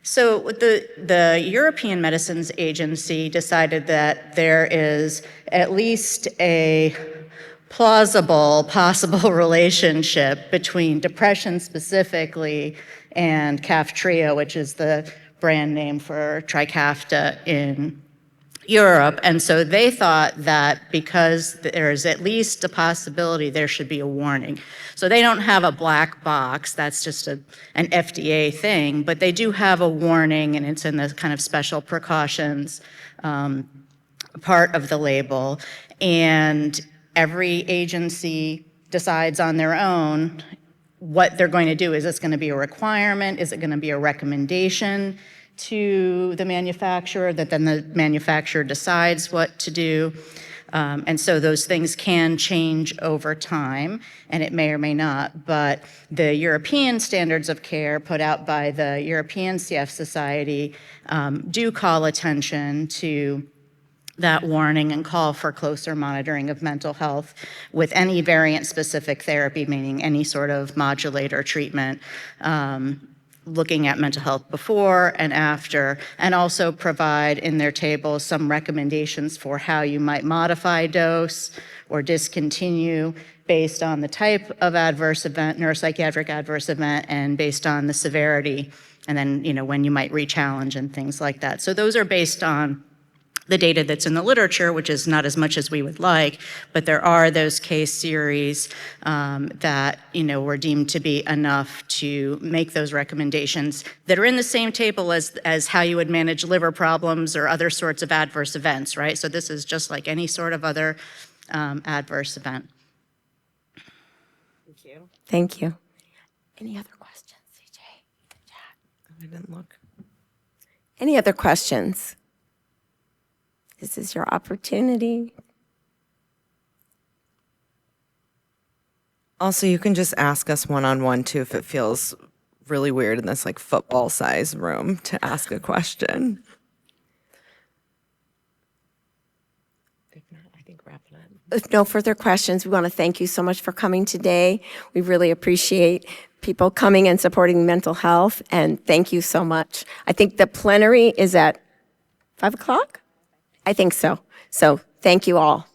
So the European Medicines Agency decided that there is at least a plausible possible relationship between depression specifically and Kaftrio, which is the brand name for Trikafta in Europe. And so they thought that because there's at least a possibility, there should be a warning. So they don't have a black box, that's just an FDA thing, but they do have a warning, and it's in the kind of special precautions part of the label. And every agency decides on their own what they're going to do. Is this going to be a requirement? Is it going to be a recommendation to the manufacturer that then the manufacturer decides what to do? And so those things can change over time, and it may or may not. But the European standards of care put out by the European CF Society do call attention to that warning and call for closer monitoring of mental health with any variant-specific therapy, meaning any sort of modulator treatment, looking at mental health before and after, and also provide in their table some recommendations for how you might modify dose or discontinue based on the type of adverse event, neuropsychiatric adverse event, and based on the severity, and then when you might re-challenge and things like that. So those are based on the data that's in the literature, which is not as much as we would like, but there are those case series that were deemed to be enough to make those recommendations that are in the same table as how you would manage liver problems or other sorts of adverse events, right? So this is just like any sort of other adverse event. Thank you. Thank you. Any other questions, CJ? I didn't look. Any other questions? This is your opportunity. Also, you can just ask us one-on-one too if it feels really weird in this like football size room to ask a question. If not, I think wrapping up. If no further questions, we want to thank you so much for coming today. We really appreciate people coming and supporting mental health, and thank you so much. I think the plenary is at 5 o'clock? I think so. So thank you all.